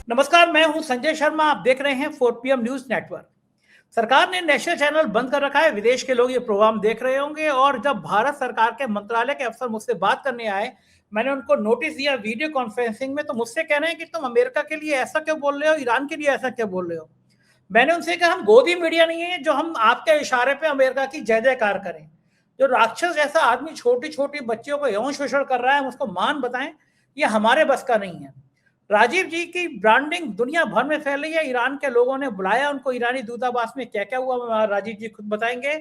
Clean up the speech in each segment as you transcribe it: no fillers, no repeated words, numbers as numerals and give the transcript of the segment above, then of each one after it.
नमस्कार, मैं हूं संजय शर्मा। आप देख रहे हैं 4 पीएम न्यूज नेटवर्क। सरकार ने नेशनल चैनल बंद कर रखा है। विदेश के लोग ये प्रोग्राम देख रहे होंगे और जब भारत सरकार के मंत्रालय के अफसर मुझसे बात करने आए, मैंने उनको नोटिस दिया वीडियो कॉन्फ्रेंसिंग में, तो मुझसे कह रहे हैं कि तुम अमेरिका के लिए ऐसा क्यों बोल रहे हो, ईरान के लिए ऐसा क्यों बोल रहे हो। मैंने उनसे कहा, हम गोदी मीडिया नहीं है जो हम आपके इशारे पे अमेरिका की जय जयकार करें। जो राक्षस जैसा आदमी छोटी छोटी बच्चियों को यौन शोषण कर रहा है, हम उसको मान बताएं, ये हमारे बस का नहीं है। राजीव जी की ब्रांडिंग दुनिया भर में फैल रही है। ईरान के लोगों ने बुलाया उनको ईरानी दूतावास में, क्या क्या हुआ राजीव जी खुद बताएंगे।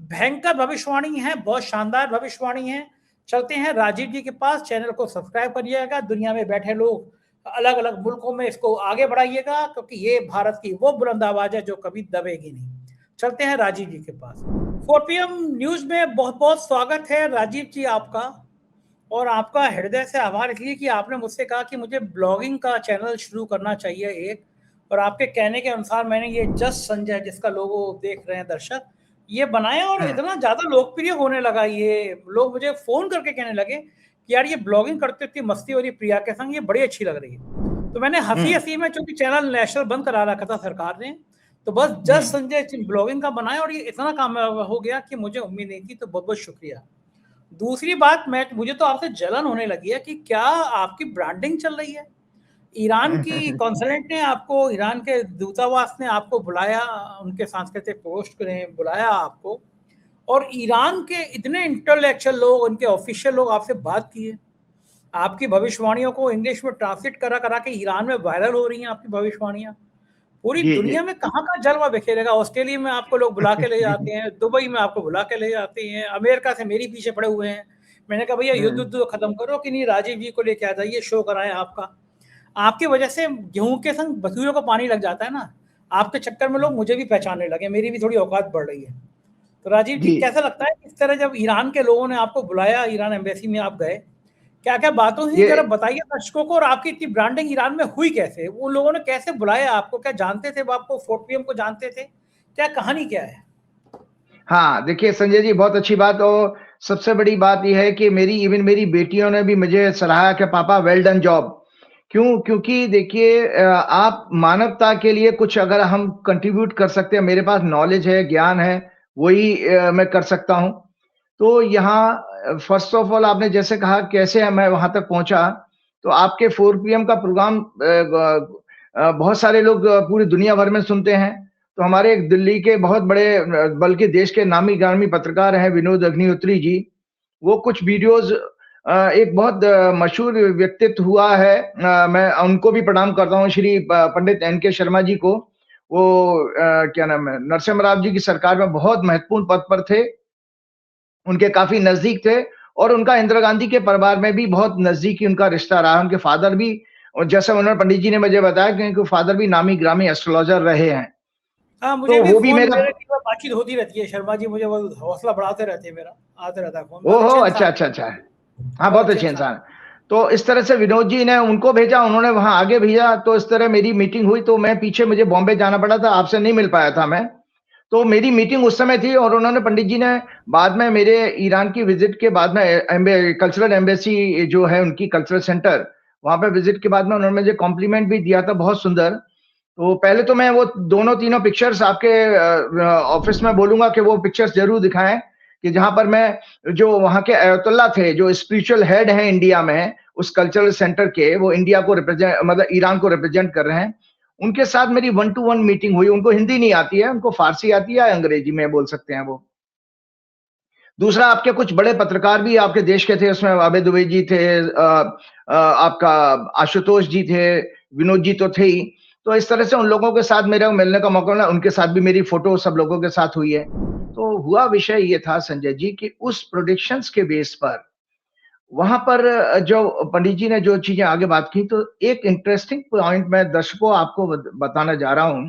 भयंकर भविष्यवाणी है, बहुत शानदार भविष्यवाणी है। चलते हैं राजीव जी के पास। चैनल को सब्सक्राइब करिएगा, दुनिया में बैठे लोग अलग अलग मुल्कों में इसको आगे बढ़ाइएगा, क्योंकि ये भारत की वो बुलंद आवाज है जो कभी दबेगी नहीं। चलते हैं राजीव जी के पास। 4 पीएम न्यूज में बहुत बहुत स्वागत है राजीव जी आपका, और आपका हृदय से आभार इसलिए कि आपने मुझसे कहा कि मुझे ब्लॉगिंग का चैनल शुरू करना चाहिए एक, और आपके कहने के अनुसार मैंने ये जस्ट संजय, जिसका लोगो देख रहे हैं दर्शक, ये बनाया और इतना ज्यादा लोकप्रिय होने लगा। ये लोग मुझे फोन करके कहने लगे कि यार ये ब्लॉगिंग करते इतनी मस्ती हो रही प्रिया के संग, ये बड़ी अच्छी लग रही है। तो मैंने हंसी हंसी में, चूंकि चैनल नेशनल बंद करा रखा था सरकार ने, तो बस जस्ट संजय ब्लॉगिंग का बनाया और ये इतना कामयाब हो गया कि मुझे उम्मीद नहीं थी। तो बहुत बहुत शुक्रिया। दूसरी बात, मुझे तो आपसे जलन होने लगी है कि क्या आपकी ब्रांडिंग चल रही है। ईरान की कॉन्सुलेट ने आपको, ईरान के दूतावास ने आपको बुलाया, उनके सांस्कृतिक पोस्ट ने बुलाया आपको, और ईरान के इतने इंटेलेक्चुअल लोग, उनके ऑफिशियल लोग आपसे बात किए। आपकी भविष्यवाणियों को इंग्लिश में ट्रांसलेट करा करा के ईरान में वायरल हो रही हैं आपकी भविष्यवाणियां। पूरी दुनिया में कहाँ का जलवा बिखेरेगा। ऑस्ट्रेलिया में आपको लोग बुला के ले जाते हैं, दुबई में आपको बुला के ले जाते हैं, अमेरिका से मेरी पीछे पड़े हुए हैं। मैंने कहा भैया युद्ध तो खत्म करो, कि नहीं राजीव जी को लेके आ जाइए, शो कराएं आपका। आपकी वजह से गेहूं के संग बकरियों को पानी लग जाता है ना। आपके चक्कर में लोग मुझे भी पहचानने लगे, मेरी भी थोड़ी औकात बढ़ रही है। तो राजीव जी कैसा लगता है इस तरह जब ईरान के लोगों ने आपको बुलाया, ईरान एम्बेसी में आप गए, क्या क्या बातों हुई, जरा बताइए दर्शकों को। और आपकी इतनी ब्रांडिंग ईरान में हुई कैसे, वो लोगों ने कैसे बुलाया आपको, क्या जानते थे वो आपको, 4 पीएम को जानते थे, क्या कहानी क्या है। हाँ, देखिए संजय जी, बहुत अच्छी बात। और सबसे बड़ी बात यह है कि मेरी बेटियों ने भी मुझे सराहा कि पापा वेल डन जॉब। क्योंकि देखिए, आप मानवता के लिए कुछ अगर हम कंट्रीब्यूट कर सकते हैं, मेरे पास नॉलेज है, ज्ञान है, वही मैं कर सकता हूँ। तो यहाँ फर्स्ट ऑफ ऑल आपने जैसे कहा कैसे मैं वहां तक पहुंचा, तो आपके 4 पीएम का प्रोग्राम बहुत सारे लोग पूरी दुनिया भर में सुनते हैं। तो हमारे एक दिल्ली के बहुत बड़े, बल्कि देश के नामी गामी पत्रकार हैं विनोद अग्निहोत्री जी, वो कुछ वीडियोस, एक बहुत मशहूर व्यक्तित्व हुआ है, मैं उनको भी प्रणाम करता हूँ, श्री पंडित एन.के. शर्मा जी को। वो क्या नाम है, नरसिम्हा राव जी की सरकार में बहुत महत्वपूर्ण पद पर थे, उनके काफी नजदीक थे, और उनका इंदिरा गांधी के परिवार में भी बहुत नजदीकी उनका रिश्ता रहा। उनके फादर भी, और जैसे उन्होंने पंडित जी ने मुझे बताया कि उनके फादर भी नामी ग्रामी एस्ट्रोलॉजर रहे हैं। हाँ, मुझे भी फोन मेरे बातचीत होती रहती है, शर्मा जी मुझे हौसला बढ़ाते रहते हैं, मेरा आते रहता है फोन। ओहो, अच्छा अच्छा अच्छा। हाँ, बहुत अच्छे इंसान। तो इस तरह से विनोद जी ने उनको भेजा, उन्होंने वहां आगे भेजा, तो इस तरह मेरी मीटिंग हुई। तो मैं पीछे, मुझे बॉम्बे जाना पड़ा था, आपसे नहीं मिल पाया था मैं। तो मेरी मीटिंग उस समय थी, और उन्होंने, पंडित जी ने बाद में मेरे ईरान की विजिट के बाद में कल्चरल एम्बेसी जो है उनकी कल्चरल सेंटर, वहां पे विजिट के बाद में उन्होंने मुझे कॉम्प्लीमेंट भी दिया था, बहुत सुंदर। तो पहले तो मैं वो दोनों तीनों पिक्चर्स आपके ऑफिस में बोलूंगा कि वो पिक्चर्स जरूर दिखाएं, कि जहां पर मैं, जो वहां के अयतुल्ला थे, जो स्पिरिचुअल हेड हैं इंडिया में उस कल्चरल सेंटर के, वो इंडिया को रिप्रेजेंट, मतलब ईरान को रिप्रेजेंट कर रहे हैं, उनके साथ मेरी 1 to 1 मीटिंग हुई। उनको हिंदी नहीं आती है, उनको फारसी आती है, अंग्रेजी में बोल सकते हैं वो। दूसरा, आपके कुछ बड़े पत्रकार भी आपके देश के थे, उसमें अभय दुबे जी थे, आपका आशुतोष जी थे, विनोद जी तो थे ही। तो इस तरह से उन लोगों के साथ मेरे मिलने का मौका मिला, उनके साथ भी मेरी फोटो सब लोगों के साथ हुई है। तो हुआ विषय ये था संजय जी कि उस प्रोडिक्शंस के बेस पर वहां पर जो पंडित जी ने जो चीजें आगे बात की, तो एक इंटरेस्टिंग पॉइंट मैं दर्शकों आपको बताना जा रहा हूं,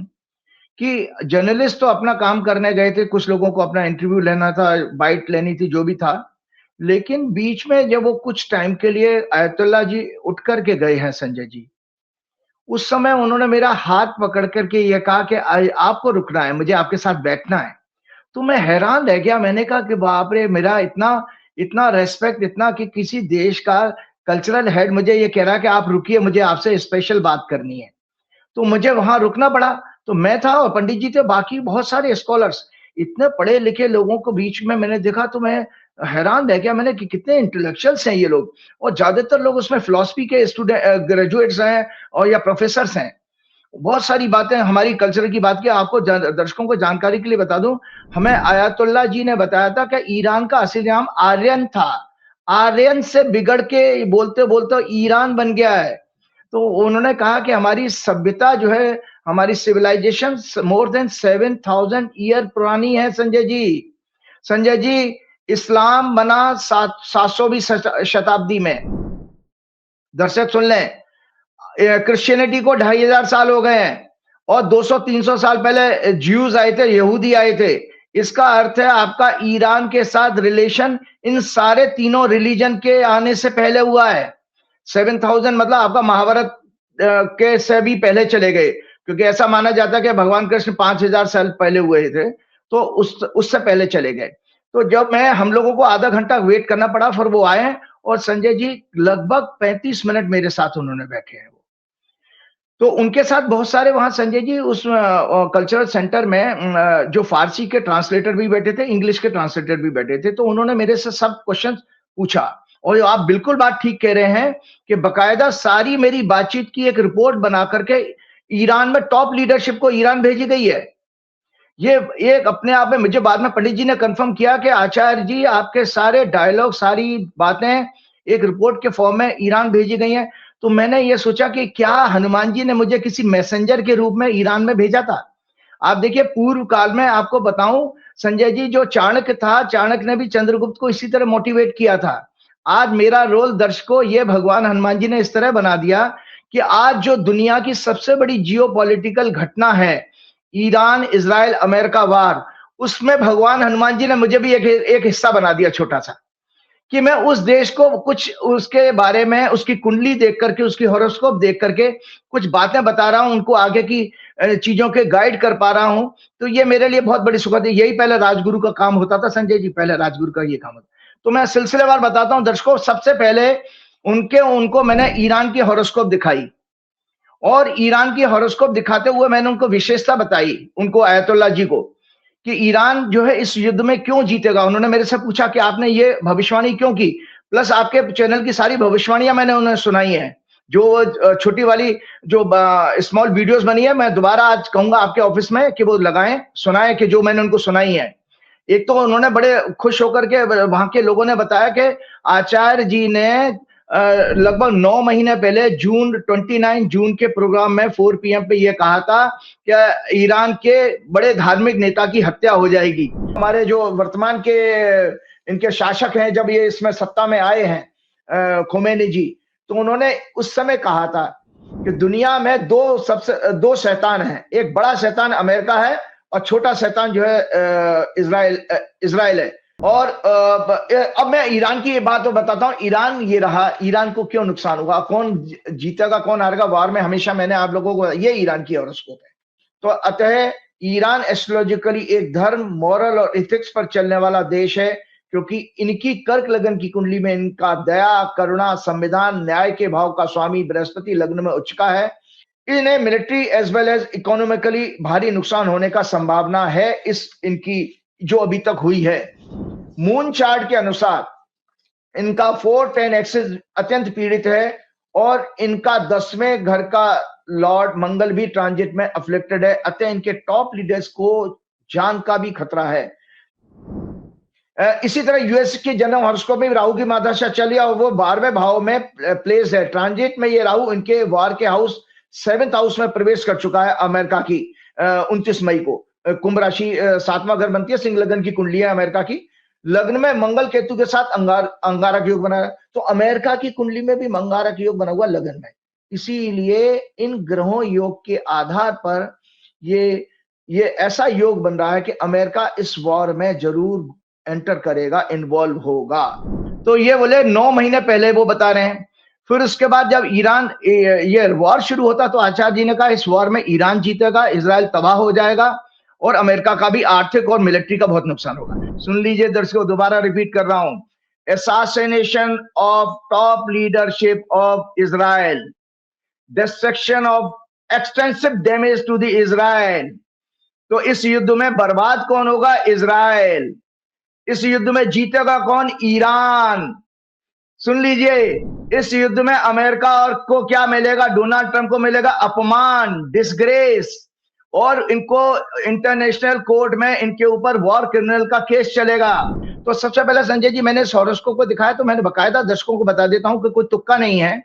कि जर्नलिस्ट तो अपना काम करने गए थे, कुछ लोगों को अपना इंटरव्यू लेना था, बाइट लेनी थी, जो भी था। लेकिन बीच में जब वो कुछ टाइम के लिए अयतुल्ला जी उठ करके गए हैं संजय जी, उस समय उन्होंने मेरा हाथ पकड़ करके ये कहा कि आपको रुकना है, मुझे आपके साथ बैठना है। तो मैं हैरान रह गया, मैंने कहा कि बाप रे, मेरा इतना इतना रेस्पेक्ट, इतना कि किसी देश का कल्चरल हेड मुझे ये कह रहा है कि आप रुकिए, मुझे आपसे स्पेशल बात करनी है। तो मुझे वहां रुकना पड़ा। तो मैं था और पंडित जी थे, बाकी बहुत सारे स्कॉलर्स, इतने पढ़े लिखे लोगों को बीच में मैंने देखा, तो मैं हैरान रह गया मैंने कि कितने इंटेलेक्चुअल्स हैं ये लोग, और ज्यादातर लोग उसमें फिलॉसफी के स्टूडेंट ग्रेजुएट्स हैं और या प्रोफेसर्स हैं। बहुत सारी बातें हमारी कल्चर की बात की। आपको दर्शकों को जानकारी के लिए बता दूं, हमें आयतुल्ला जी ने बताया था कि ईरान का असली नाम आर्यन था, आर्यन से बिगड़ के बोलते बोलते ईरान बन गया है। तो उन्होंने कहा कि हमारी सभ्यता जो है, हमारी सिविलाइजेशन मोर देन 7000 ईयर पुरानी है संजय जी। संजय जी, इस्लाम बना 700वीं शताब्दी में। दर्शक सुन लें, क्रिश्चियनिटी को 2500 साल हो गए हैं, और 200-300 साल पहले ज्यूज आए थे, यहूदी आए थे। इसका अर्थ है आपका ईरान के साथ रिलेशन इन सारे तीनों रिलीजन के आने से पहले हुआ है। 7000 मतलब आपका महाभारत के से भी पहले चले गए, क्योंकि ऐसा माना जाता है कि भगवान कृष्ण 5000 साल पहले हुए थे, तो उससे पहले चले गए। तो जब हम लोगों को आधा घंटा वेट करना पड़ा, फिर वो आए, और संजय जी लगभग 35 मिनट मेरे साथ उन्होंने बैठे हैं। तो उनके साथ बहुत सारे वहां संजय जी उस कल्चरल सेंटर में जो फारसी के ट्रांसलेटर भी बैठे थे, इंग्लिश के ट्रांसलेटर भी बैठे थे। तो उन्होंने मेरे से सब क्वेश्चन पूछा, और आप बिल्कुल बात ठीक कह रहे हैं कि बकायदा सारी मेरी बातचीत की एक रिपोर्ट बना करके ईरान में टॉप लीडरशिप को ईरान भेजी गई है। ये एक अपने आप में, मुझे बाद में पंडित जी ने कंफर्म किया कि आचार्य जी आपके सारे डायलॉग, सारी बातें एक रिपोर्ट के फॉर्म में ईरान भेजी गई हैं। तो मैंने ये सोचा कि क्या हनुमान जी ने मुझे किसी मैसेंजर के रूप में ईरान में भेजा था। आप देखिए, पूर्व काल में आपको बताऊं संजय जी, जो चाणक्य था, चाणक्य ने भी चंद्रगुप्त को इसी तरह मोटिवेट किया था। आज मेरा रोल दर्शकों, ये भगवान हनुमान जी ने इस तरह बना दिया कि आज जो दुनिया की सबसे बड़ी जियोपॉलिटिकल घटना है, ईरान इजराइल अमेरिका वार, उसमें भगवान हनुमान जी ने मुझे भी एक हिस्सा बना दिया छोटा सा, कि मैं उस देश को कुछ उसके बारे में, उसकी कुंडली देख करके, उसकी हॉरोस्कोप देख करके कुछ बातें बता रहा हूं, उनको आगे की चीजों के गाइड कर पा रहा हूं। तो ये मेरे लिए बहुत बड़ी सुखद है। यही पहले राजगुरु का काम होता था संजय जी, पहले राजगुरु का ये काम होता। तो मैं सिलसिलेवार बताता हूं दर्शकों। सबसे पहले उनको मैंने ईरान की हॉरोस्कोप दिखाई, और ईरान की हॉरोस्कोप दिखाते हुए मैंने उनको विशेषता बताई, उनको आयतुल्ला जी को, कि ईरान जो है इस युद्ध में क्यों जीतेगा। उन्होंने मेरे से पूछा कि आपने ये भविष्यवाणी क्यों की, प्लस आपके चैनल की सारी भविष्यवाणियां मैंने उन्हें सुनाई है, जो छोटी वाली जो स्मॉल वीडियोस बनी है, मैं दोबारा आज कहूंगा आपके ऑफिस में कि वो लगाएं, सुनाएं, कि जो मैंने उनको सुनाई है। एक तो उन्होंने बड़े खुश होकर के वहां के लोगों ने बताया कि आचार्य जी ने लगभग 9 महीने पहले जून 29 जून के प्रोग्राम में 4 PM पे ये कहा था कि ईरान के बड़े धार्मिक नेता की हत्या हो जाएगी। हमारे जो वर्तमान के इनके शासक हैं, जब ये इसमें सत्ता में आए हैं खोमेनी जी, तो उन्होंने उस समय कहा था कि दुनिया में दो शैतान हैं, एक बड़ा शैतान अमेरिका है और छोटा शैतान जो है इजराइल है। और अब मैं ईरान की बात तो बताता हूं। ईरान ये रहा, ईरान को क्यों नुकसान हुआ, कौन जीतेगा कौन हारेगा वार में, हमेशा मैंने आप लोगों को, ये ईरान की हॉरोस्कोप है। तो अतः ईरान एस्ट्रोलॉजिकली एक धर्म, मॉरल और इथिक्स पर चलने वाला देश है, क्योंकि इनकी कर्क लगन की कुंडली में इनका दया, करुणा, संविधान, न्याय के भाव का स्वामी बृहस्पति लग्न में उच्च का है। इन्हें military as well as economically भारी नुकसान होने का संभावना है, इस इनकी जो अभी तक हुई है। मून चार्ट के अनुसार इनका 4-10 एक्सिस अत्यंत पीड़ित है, और इनका 10वें घर का लॉर्ड मंगल भी ट्रांजिट में अफ्लिक्टेड है। अतः इनके टॉप लीडर्स को जान का भी खतरा है। इसी तरह यूएस की जन्म हॉरोस्कोप में राहु की महादशा चली, और वो 12वें भाव में प्लेस है। ट्रांजिट में ये राहु इनके वार के हाउस 7th हाउस में प्रवेश कर चुका है अमेरिका की 29 मई को। कुंभ राशि 7वां घर बनती है, सिंह लग्न की कुंडली है अमेरिका की। लग्न में मंगल केतु के साथ अंगारक योग बना है, तो अमेरिका की कुंडली में भी अंगारक योग बना हुआ लग्न में। इसीलिए इन ग्रहों योग के आधार पर ये ऐसा योग बन रहा है कि अमेरिका इस वॉर में जरूर एंटर करेगा, इन्वॉल्व होगा। तो ये बोले 9 महीने पहले वो बता रहे हैं। फिर उसके बाद जब ईरान ये वॉर शुरू होता, तो आचार्य जी ने कहा इस वॉर में ईरान जीतेगा, इजराइल तबाह हो जाएगा, और अमेरिका का भी आर्थिक और मिलिट्री का बहुत नुकसान होगा। सुन लीजिए दर्शकों, दोबारा रिपीट कर रहा हूं। Assassination of top leadership of Israel, destruction of extensive damage to the Israel. तो इस युद्ध में बर्बाद कौन होगा? इजराइल। इस युद्ध में जीतेगा कौन? ईरान। सुन लीजिए, इस युद्ध में अमेरिका और को क्या मिलेगा? डोनाल्ड ट्रंप को मिलेगा अपमान, डिसग्रेस, और इनको इंटरनेशनल कोर्ट में इनके ऊपर वॉर क्रिमिनल का केस चलेगा। तो सबसे पहले संजय जी, मैंने हॉरोस्कोप को दिखाया तो मैंने बकायदा दर्शकों को बता देता हूं कि कोई तुक्का नहीं है,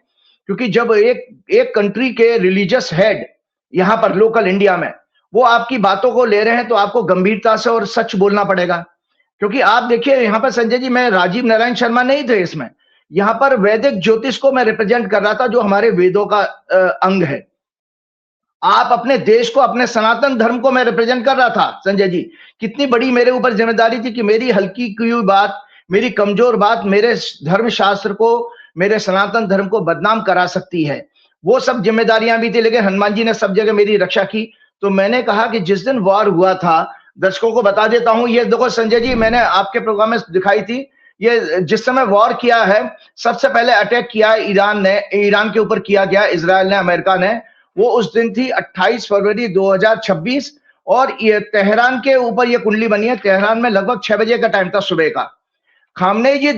क्योंकि जब एक कंट्री के रिलीजियस हेड यहां पर लोकल इंडिया में वो आपकी बातों को ले रहे हैं तो आपको गंभीरता से और सच बोलना पड़ेगा। क्योंकि आप देखिए यहां पर संजय जी, मैं राजीव नारायण शर्मा नहीं थे इसमें, यहां पर वैदिक ज्योतिष को मैं रिप्रेजेंट कर रहा था, जो हमारे वेदों का अंग है। आप अपने देश को, अपने सनातन धर्म को मैं रिप्रेजेंट कर रहा था संजय जी। कितनी बड़ी मेरे ऊपर जिम्मेदारी थी कि मेरी हल्की की हुई बात, मेरी कमजोर बात मेरे धर्म शास्त्र को, मेरे सनातन धर्म को बदनाम करा सकती है। वो सब जिम्मेदारियां भी थी, लेकिन हनुमान जी ने सब जगह मेरी रक्षा की। तो मैंने कहा कि जिस दिन वॉर हुआ था, दर्शकों को बता देता हूं, ये देखो संजय जी, मैंने आपके प्रोग्राम में दिखाई थी, ये जिस समय वॉर किया है, सबसे पहले अटैक किया ईरान ने, ईरान के ऊपर किया गया, इजराइल ने, अमेरिका ने। वो उस दिन थी 28 फरवरी 2026, और ये तेहरान के ऊपर ये कुंडली बनी है। तेहरान में लगभग 6 बजे का टाइम था सुबह का। खामनेई जी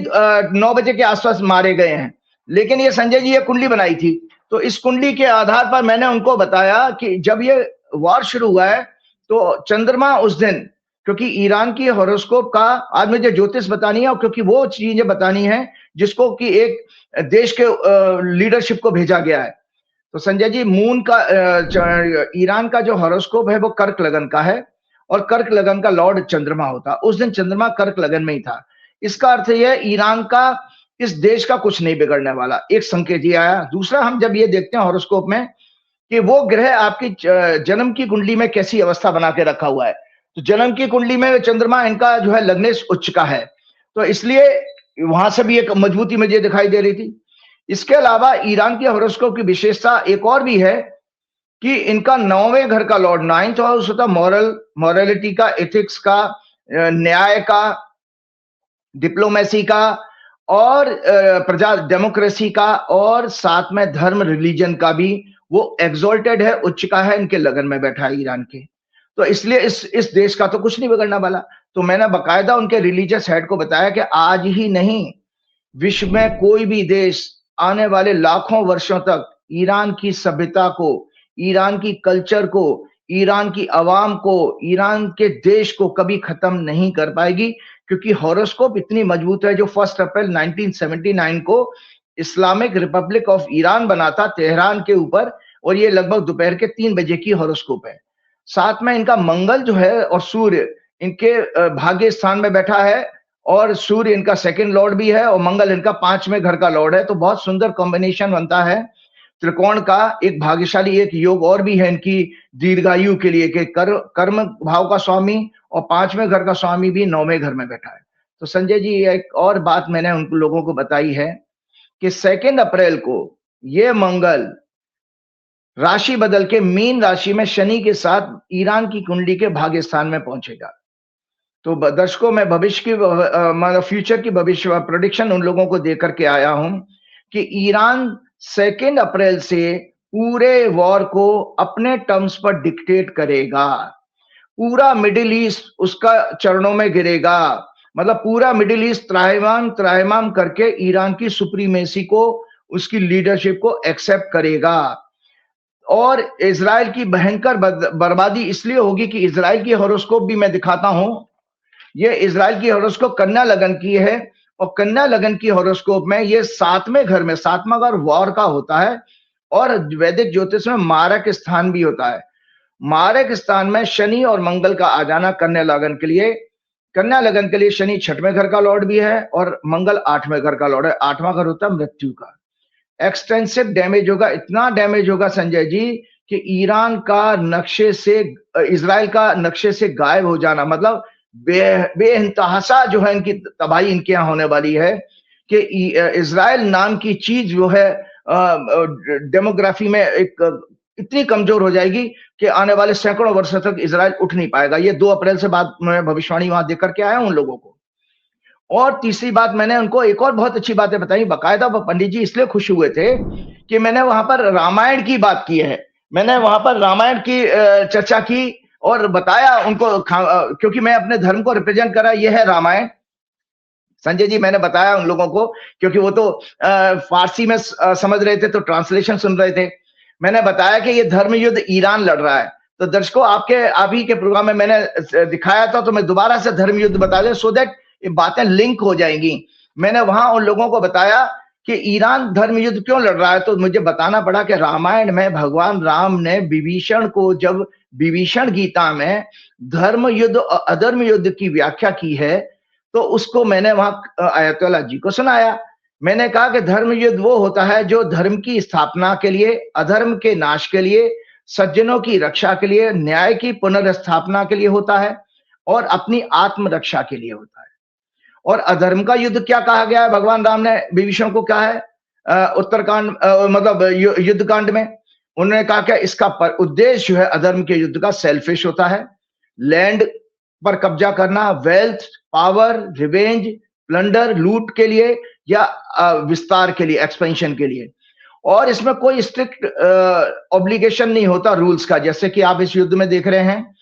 9 बजे के आसपास मारे गए हैं, लेकिन ये संजय जी ये कुंडली बनाई थी। तो इस कुंडली के आधार पर मैंने उनको बताया कि जब ये वॉर शुरू हुआ है तो चंद्रमा उस दिन, क्योंकि ईरान की हॉरोस्कोप का आज मुझे ज्योतिष बतानी है, और क्योंकि वो चीजें बतानी है जिसको कि एक देश के लीडरशिप को भेजा गया है। तो संजय जी, मून का ईरान का जो हॉरोस्कोप है वो कर्क लगन का है, और कर्क लगन का लॉर्ड चंद्रमा होता। उस दिन चंद्रमा कर्क लगन में ही था। इसका अर्थ यह ईरान का, इस देश का कुछ नहीं बिगड़ने वाला, एक संकेत ये आया। दूसरा, हम जब ये देखते हैं हॉरोस्कोप में कि वो ग्रह आपकी जन्म की कुंडली में कैसी अवस्था बना के रखा हुआ है, तो जन्म की कुंडली में चंद्रमा इनका जो है लग्नेश उच्च का है, तो इसलिए वहां से भी एक मजबूती मुझे दिखाई दे रही थी। इसके अलावा ईरान की हॉरोस्कोप की विशेषता एक और भी है कि इनका 9वें घर का लॉर्ड, 9th हाउस होता मॉरलिटी का, एथिक्स का, न्याय का, डिप्लोमेसी का, और प्रजा डेमोक्रेसी का, और साथ में धर्म रिलीजन का भी वो एग्जॉल्टेड है, उच्च का है, इनके लगन में बैठा है ईरान के। तो इसलिए इस देश का तो कुछ नहीं बिगड़ने वाला। तो मैंने बकायदा उनके रिलीजियस हेड को बताया कि आज ही नहीं, विश्व में कोई भी देश आने वाले लाखों वर्षों तक ईरान की सभ्यता को, ईरान की कल्चर को, ईरान की आवाम को, ईरान के देश को कभी खत्म नहीं कर पाएगी, क्योंकि हॉरोस्कोप इतनी मजबूत है। जो 1 अप्रैल 1979 को इस्लामिक रिपब्लिक ऑफ ईरान बना था तेहरान के ऊपर, और ये लगभग दोपहर के 3 बजे की हॉरोस्कोप है। साथ में इनका मंगल जो है और सूर्य इनके भाग्य स्थान में बैठा है, और सूर्य इनका सेकंड लॉर्ड भी है, और मंगल इनका 5वें घर का लॉर्ड है। तो बहुत सुंदर कॉम्बिनेशन बनता है त्रिकोण का। एक भाग्यशाली एक योग और भी है इनकी दीर्घायु के लिए, कि कर्म भाव का स्वामी और 5वें घर का स्वामी भी 9वें घर में बैठा है। तो संजय जी, एक और बात मैंने उन लोगों को बताई है कि 2 अप्रैल को ये मंगल राशि बदल के मीन राशि में शनि के साथ ईरान की कुंडली के भाग्य स्थान में पहुंचेगा। तो दर्शकों, मैं भविष्य की फ्यूचर की भविष्य प्रेडिक्शन उन लोगों को देकर के आया हूं कि ईरान 2 अप्रैल से पूरे वॉर को अपने टर्म्स पर डिक्टेट करेगा। पूरा मिडिल ईस्ट उसका चरणों में गिरेगा। मतलब पूरा मिडिल ईस्ट त्राहिमाम करके ईरान की सुप्रीमेसी को, उसकी लीडरशिप को एक्सेप्ट करेगा। और इजराइल की भयंकर बर्बादी इसलिए होगी कि इजराइल की हॉरोस्कोप भी मैं दिखाता हूं। ये इजराइल की हॉरोस्कोप कन्या लगन की है, और कन्या लगन की हॉरोस्कोप में ये 7वें घर में, 7वां घर वॉर का होता है, और वैदिक ज्योतिष में मारक स्थान भी होता है। मारक स्थान में शनि और मंगल का आ जाना कन्या लगन के लिए, कन्या लगन के लिए शनि 6वें घर का लॉर्ड भी है, और मंगल 8वें घर का लॉर्ड है। 8वां घर होता है मृत्यु का। एक्सटेंसिव डैमेज होगा, इतना डैमेज होगा संजय जी कि ईरान का नक्शे से, इजराइल का नक्शे से गायब हो जाना, मतलब बेइंतहासा जो है इनकी तबाही इनके यहाँ होने वाली है, कि इजराइल नाम की चीज जो है डेमोग्राफी में एक इतनी कमजोर हो जाएगी कि आने वाले सैकड़ों वर्षों तक इजराइल उठ नहीं पाएगा। ये 2 अप्रैल से बाद मैं भविष्यवाणी वहां देख करके आया उन लोगों को। और तीसरी बात, मैंने उनको एक और बहुत अच्छी बातें बताई। बाकायदा पंडित जी इसलिए खुश हुए थे कि मैंने वहां पर रामायण की बात की है। मैंने वहां पर रामायण की चर्चा की और बताया उनको, क्योंकि मैं अपने धर्म को रिप्रेजेंट करा, ये है रामायण। संजय जी, मैंने बताया उन लोगों को, क्योंकि वो तो फारसी में समझ रहे थे, तो ट्रांसलेशन सुन रहे थे। मैंने बताया कि ये धर्म युद्ध ईरान लड़ रहा है। तो दर्शकों, आप ही के प्रोग्राम में मैंने दिखाया था, तो मैं दोबारा से धर्म युद्ध बता दें, सो दैट ये बातें लिंक हो जाएंगी। मैंने वहां उन लोगों को बताया कि ईरान धर्म युद्ध क्यों लड़ रहा है, तो मुझे बताना पड़ा कि रामायण में भगवान राम ने विभीषण को, जब विभीषण गीता में धर्म युद्ध और अधर्म युद्ध की व्याख्या की है, तो उसको मैंने वहां आयतुल्लाह जी को सुनाया। मैंने कहा कि धर्म युद्ध वो होता है जो धर्म की स्थापना के लिए, अधर्म के नाश के लिए, सज्जनों की रक्षा के लिए, न्याय की पुनर्स्थापना के लिए होता है और अपनी आत्मरक्षा के लिए होता है। और अधर्म का युद्ध क्या कहा गया है भगवान राम ने विभीषण को कहा है उत्तरकांड, मतलब युद्ध कांड में उन्होंने कहा कि इसका उद्देश्य जो है अधर्म के युद्ध का सेल्फिश होता है, लैंड पर कब्जा करना, वेल्थ, पावर, रिवेंज, प्लंडर, लूट के लिए या विस्तार के लिए, एक्सपेंशन के लिए। और इसमें कोई स्ट्रिक्ट ऑब्लिगेशन नहीं होता रूल्स का, जैसे कि आप इस युद्ध में देख रहे हैं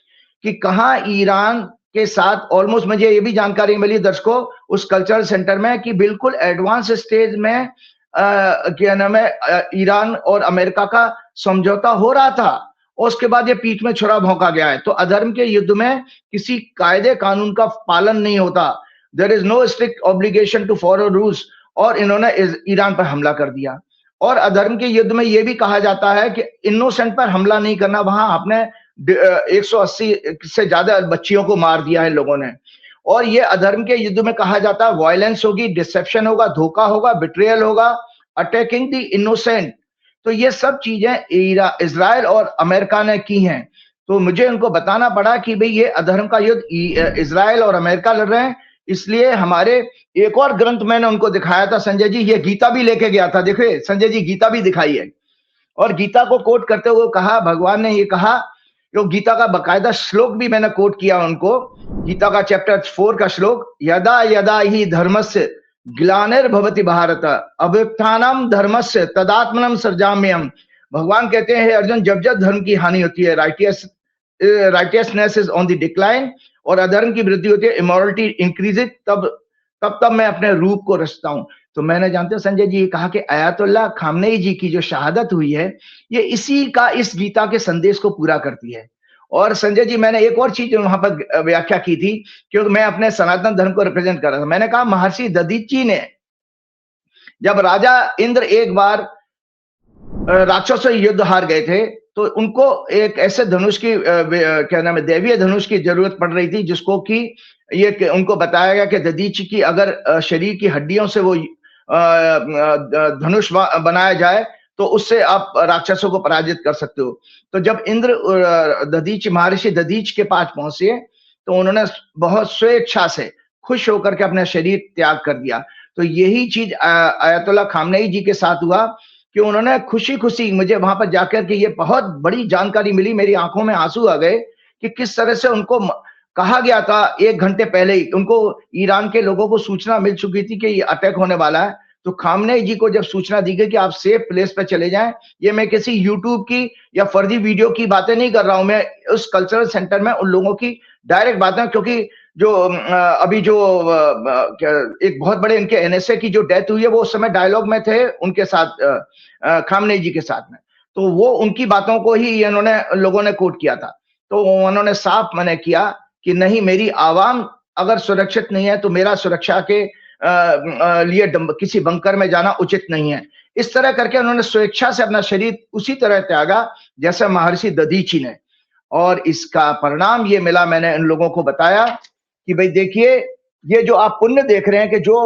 कि कहां ईरान के साथ ऑलमोस्ट, मुझे ये भी जानकारी मिली दर्शकों उस कल्चरल सेंटर में, कि बिल्कुल एडवांस स्टेज में क्या नाम है, ईरान और अमेरिका का समझौता हो रहा था, और उसके बाद ये पीठ में छुरा भोंका गया है। तो अधर्म के युद्ध में किसी कायदे कानून का पालन नहीं होता, there is no strict obligation to follow rules, और इन्होंने ईरान पर हमला कर दिया। और अधर्म के युद्ध में यह भी कहा जाता है कि इनोसेंट पर हमला नहीं करना, वहां आपने 180 से ज्यादा बच्चियों को मार दिया है लोगों ने। और ये अधर्म के युद्ध में कहा जाता है वायलेंस होगी, डिसेप्शन होगा, धोखा होगा, बिट्रियल होगा, अटैकिंग द इनोसेंट। तो ये सब चीजें इजराइल और अमेरिका ने की हैं। तो मुझे उनको बताना पड़ा कि भाई ये अधर्म का युद्ध इजराइल और अमेरिका लड़ रहे हैं, इसलिए हमारे एक और ग्रंथ मैंने उनको दिखाया था संजय जी, ये गीता भी लेके गया था, देखिए संजय जी गीता भी दिखाई है, और गीता को कोट करते हुए कहा, भगवान ने ये कहा, जो गीता का बकायदा श्लोक भी मैंने कोट किया उनको, गीता का चैप्टर 4 का श्लोक, यदा यदा ही धर्मस्य ग्लानिर्भवति भारत अभ्युत्थानम धर्मस्य तदात्मनम सृजाम्यहम्। भगवान कहते हैं अर्जुन, जब जब धर्म की हानि होती है, righteousness is on the decline, और अधर्म की वृद्धि होती है, इमोरलिटी इंक्रीजेज, तब मैं अपने रूप को रचता हूं। तो मैंने, जानते हो संजय जी, कहा कि आयतुल्लाह खामनेई जी की जो शहादत हुई है, ये इसी का, इस गीता के संदेश को पूरा करती है। और संजय जी, मैंने एक और चीज वहां पर व्याख्या की थी, क्योंकि मैं अपने सनातन धर्म को रिप्रेजेंट कर रहा था। मैंने कहा महर्षि दधीची ने, जब राजा इंद्र एक बार राक्षसों से युद्ध हार गए थे, तो उनको एक ऐसे धनुष की क्या नाम है, दैवीय धनुष की जरूरत पड़ रही थी, जिसको कि ये उनको बताया गया कि दधीची की अगर शरीर की हड्डियों से वो धनुष बनाया जाए तो उससे आप राक्षसों को पराजित कर सकते हो। तो जब इंद्र दधीच, महर्षि दधीच के पास पहुंचे, तो उन्होंने बहुत स्वेच्छा से, खुश होकर के अपना शरीर त्याग कर दिया। तो यही चीज आयतुल्लाह खामनेई जी के साथ हुआ कि उन्होंने खुशी खुशी, मुझे वहां पर जाकर के ये बहुत बड़ी जानकारी मिली, मेरी आंखों में आंसू आ गए कि किस तरह से उनको कहा गया था 1 घंटे पहले ही, उनको ईरान के लोगों को सूचना मिल चुकी थी कि ये अटैक होने वाला है। तो खामनेई जी को जब सूचना दी गई कि आप सेफ प्लेस पे चले जाएं, ये मैं किसी यूट्यूब की या फर्जी वीडियो की बातें नहीं कर रहा हूं, मैं उस कल्चरल सेंटर में उन लोगों की डायरेक्ट बातें, क्योंकि जो अभी जो एक बहुत बड़े इनके एनएसए की जो डेथ हुई है, वो उस समय डायलॉग में थे उनके साथ, खामनेई जी के साथ में, तो वो उनकी बातों को ही इन्होंने, लोगों ने कोट किया था। तो उन्होंने साफ मना किया कि नहीं, मेरी आवाम अगर सुरक्षित नहीं है तो मेरा सुरक्षा के लिए किसी बंकर में जाना उचित नहीं है। इस तरह करके उन्होंने स्वेच्छा से अपना शरीर उसी तरह त्यागा जैसे महर्षि दधीची ने, और इसका परिणाम ये मिला। मैंने इन लोगों को बताया कि भाई देखिए, ये जो आप पुण्य देख रहे हैं कि जो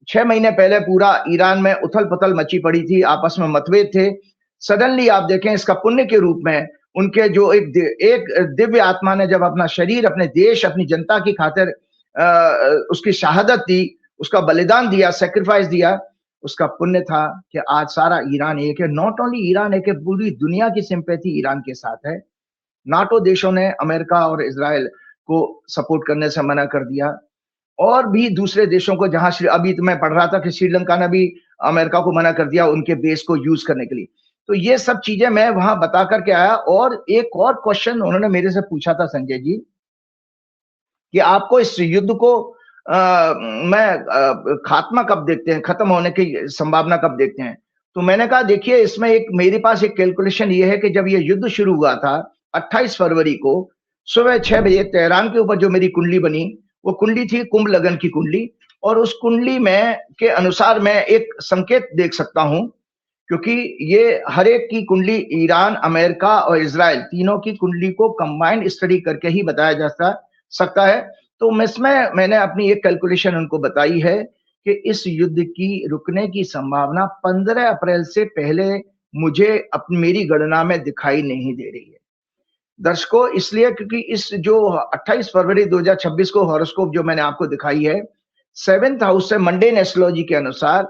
6 महीने पहले पूरा ईरान में उथल पुथल मची पड़ी थी, आपस में मतभेद थे, सडनली आप देखें इसका पुण्य के रूप में उनके जो एक दिव्य आत्मा ने जब अपना शरीर अपने देश, अपनी जनता की खातिर उसकी शहादत दी, उसका बलिदान दिया, सेक्रीफाइस दिया, उसका पुण्य था कि आज सारा ईरान एक है। नॉट ओनली ईरान एक है, पूरी दुनिया की सिंपैथी ईरान के साथ है। नाटो देशों ने अमेरिका और इजराइल को सपोर्ट करने से मना कर दिया, और भी दूसरे देशों को, जहां अभी तो मैं पढ़ रहा था कि श्रीलंका ने भी अमेरिका को मना कर दिया उनके बेस को यूज करने के लिए। तो ये सब चीजें मैं वहां बता करके आया। और एक और क्वेश्चन उन्होंने मेरे से पूछा था संजय जी कि आपको इस युद्ध को खात्मा कब देखते हैं, खत्म होने की संभावना कब देखते हैं? तो मैंने कहा देखिए इसमें एक मेरे पास एक कैलकुलेशन ये है कि जब ये युद्ध शुरू हुआ था 28 फरवरी को सुबह 6 बजे तेहरान के ऊपर जो मेरी कुंडली बनी, वो कुंडली थी कुंभ लगन की कुंडली। और उस कुंडली में के अनुसार मैं एक संकेत देख सकता हूं, क्योंकि ये हर एक की कुंडली ईरान, अमेरिका और इजराइल तीनों की कुंडली को कंबाइंड स्टडी करके ही बताया जा सकता है। तो इसमें मैंने अपनी एक कैलकुलेशन उनको बताई है कि इस युद्ध की रुकने की संभावना 15 अप्रैल से पहले मुझे अपनी मेरी गणना में दिखाई नहीं दे रही है दर्शकों, इसलिए क्योंकि इस जो 28 फरवरी 2026 को हॉरोस्कोप जो मैंने आपको दिखाई है 7th हाउस से मंडेन एस्ट्रोलॉजी के अनुसार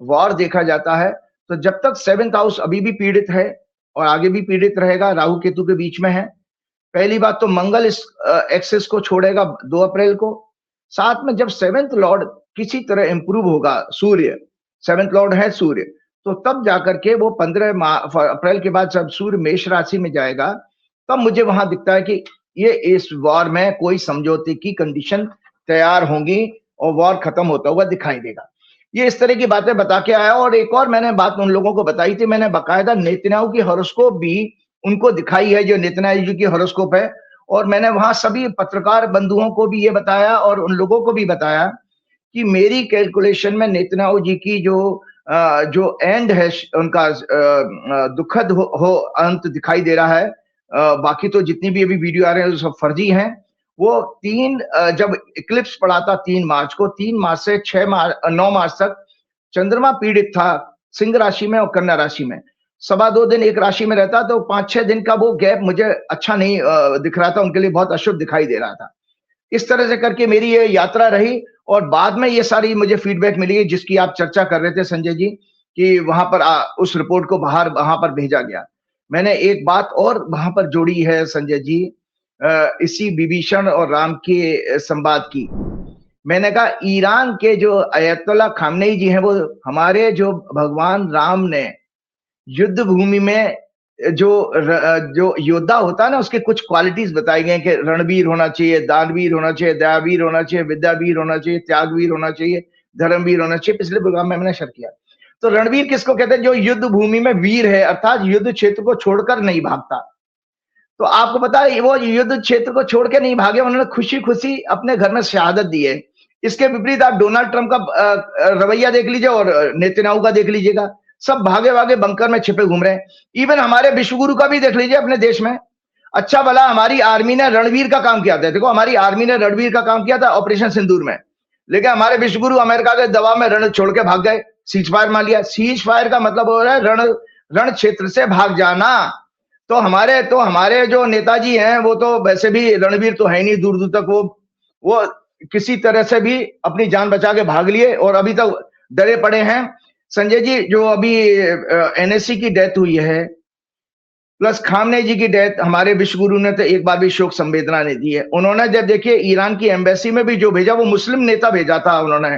वॉर देखा जाता है। तो जब तक 7th हाउस अभी भी पीड़ित है और आगे भी पीड़ित रहेगा, राहु केतु के बीच में है। पहली बात तो मंगल इस एक्सेस को छोड़ेगा 2 अप्रैल को। साथ में जब 7th लॉर्ड किसी तरह इंप्रूव होगा, सूर्य 7th लॉर्ड है सूर्य, तो तब जाकर के वो 15 अप्रैल के बाद जब सूर्य मेष राशि में जाएगा, तब मुझे वहां दिखता है कि ये इस वॉर में कोई समझौते की कंडीशन तैयार होंगी और वॉर खत्म होता हुआ दिखाई देगा। ये इस तरह की बातें बता के आया। और एक और मैंने बात उन लोगों को बताई थी, मैंने बाकायदा नेतन्याहू की हॉरोस्कोप भी उनको दिखाई है, जो नेतन्याहू जी की हॉरोस्कोप है। और मैंने वहां सभी पत्रकार बंधुओं को भी ये बताया और उन लोगों को भी बताया कि मेरी कैलकुलेशन में नेतन्याहू जी की जो एंड है उनका दुखद हो अंत दिखाई दे रहा है। बाकी तो जितनी भी अभी वीडियो आ रहे हैं सब फर्जी हैं। वो जब इक्लिप्स पड़ा था 3 मार्च को, 3 मार्च से 9 मार्च तक चंद्रमा पीड़ित था सिंह राशि में और कन्या राशि में। 2.25 दिन एक राशि में रहता, तो 5-6 दिन का वो गैप मुझे अच्छा नहीं दिख रहा था, उनके लिए बहुत अशुभ दिखाई दे रहा था। इस तरह से करके मेरी ये यात्रा रही और बाद में ये सारी मुझे फीडबैक मिली जिसकी आप चर्चा कर रहे थे संजय जी, कि वहां पर उस रिपोर्ट को वहां पर भेजा गया। मैंने एक बात और वहां पर जोड़ी है संजय जी, इसी विभीषण और राम के संवाद की। मैंने कहा ईरान के जो अयतुल्ला खामनेई जी हैं, वो हमारे जो भगवान राम ने युद्ध भूमि में जो योद्धा होता है ना, उसके कुछ क्वालिटीज बताई गई कि रणवीर होना चाहिए, दानवीर होना चाहिए, दयावीर होना चाहिए, विद्यावीर होना चाहिए, त्यागवीर होना चाहिए, धर्मवीर होना चाहिए। पिछले प्रोग्राम में मैंने शेयर किया। तो रणवीर किसको कहते हैं? जो युद्ध भूमि में वीर है, अर्थात युद्ध क्षेत्र को छोड़कर नहीं भागता। तो आपको पता है वो युद्ध क्षेत्र को छोड़ के नहीं भागे, उन्होंने खुशी खुशी अपने घर में शहादत दी है। इसके विपरीत आप डोनाल्ड ट्रंप का रवैया देख लीजिए और नेतन्याहू का देख लीजिएगा, सब भागे भागे बंकर में छिपे घूम रहे हैं। इवन हमारे विश्वगुरु का भी देख लीजिए अपने देश में। अच्छा भला हमारी आर्मी ने रणवीर का काम किया था, देखो हमारी आर्मी ने रणवीर का काम किया था ऑपरेशन सिंदूर में, लेकिन हमारे विश्वगुरु अमेरिका के दबाव में रण छोड़ के भाग गए, सीज फायर मान लिया। सीज फायर का मतलब हो रहा है रण क्षेत्र से भाग जाना। तो हमारे जो नेताजी हैं वो तो वैसे भी रणवीर तो है नहीं दूर दूर तक, वो किसी तरह से भी अपनी जान बचा के भाग लिए और अभी तक डरे पड़े हैं। संजय जी, जो अभी एनएससी की डेथ हुई है प्लस खामनेई जी की डेथ, हमारे विश्वगुरु ने तो एक बार भी शोक संवेदना नहीं दी है। उन्होंने जब देखिए ईरान की एम्बेसी में भी जो भेजा वो मुस्लिम नेता भेजा था उन्होंने,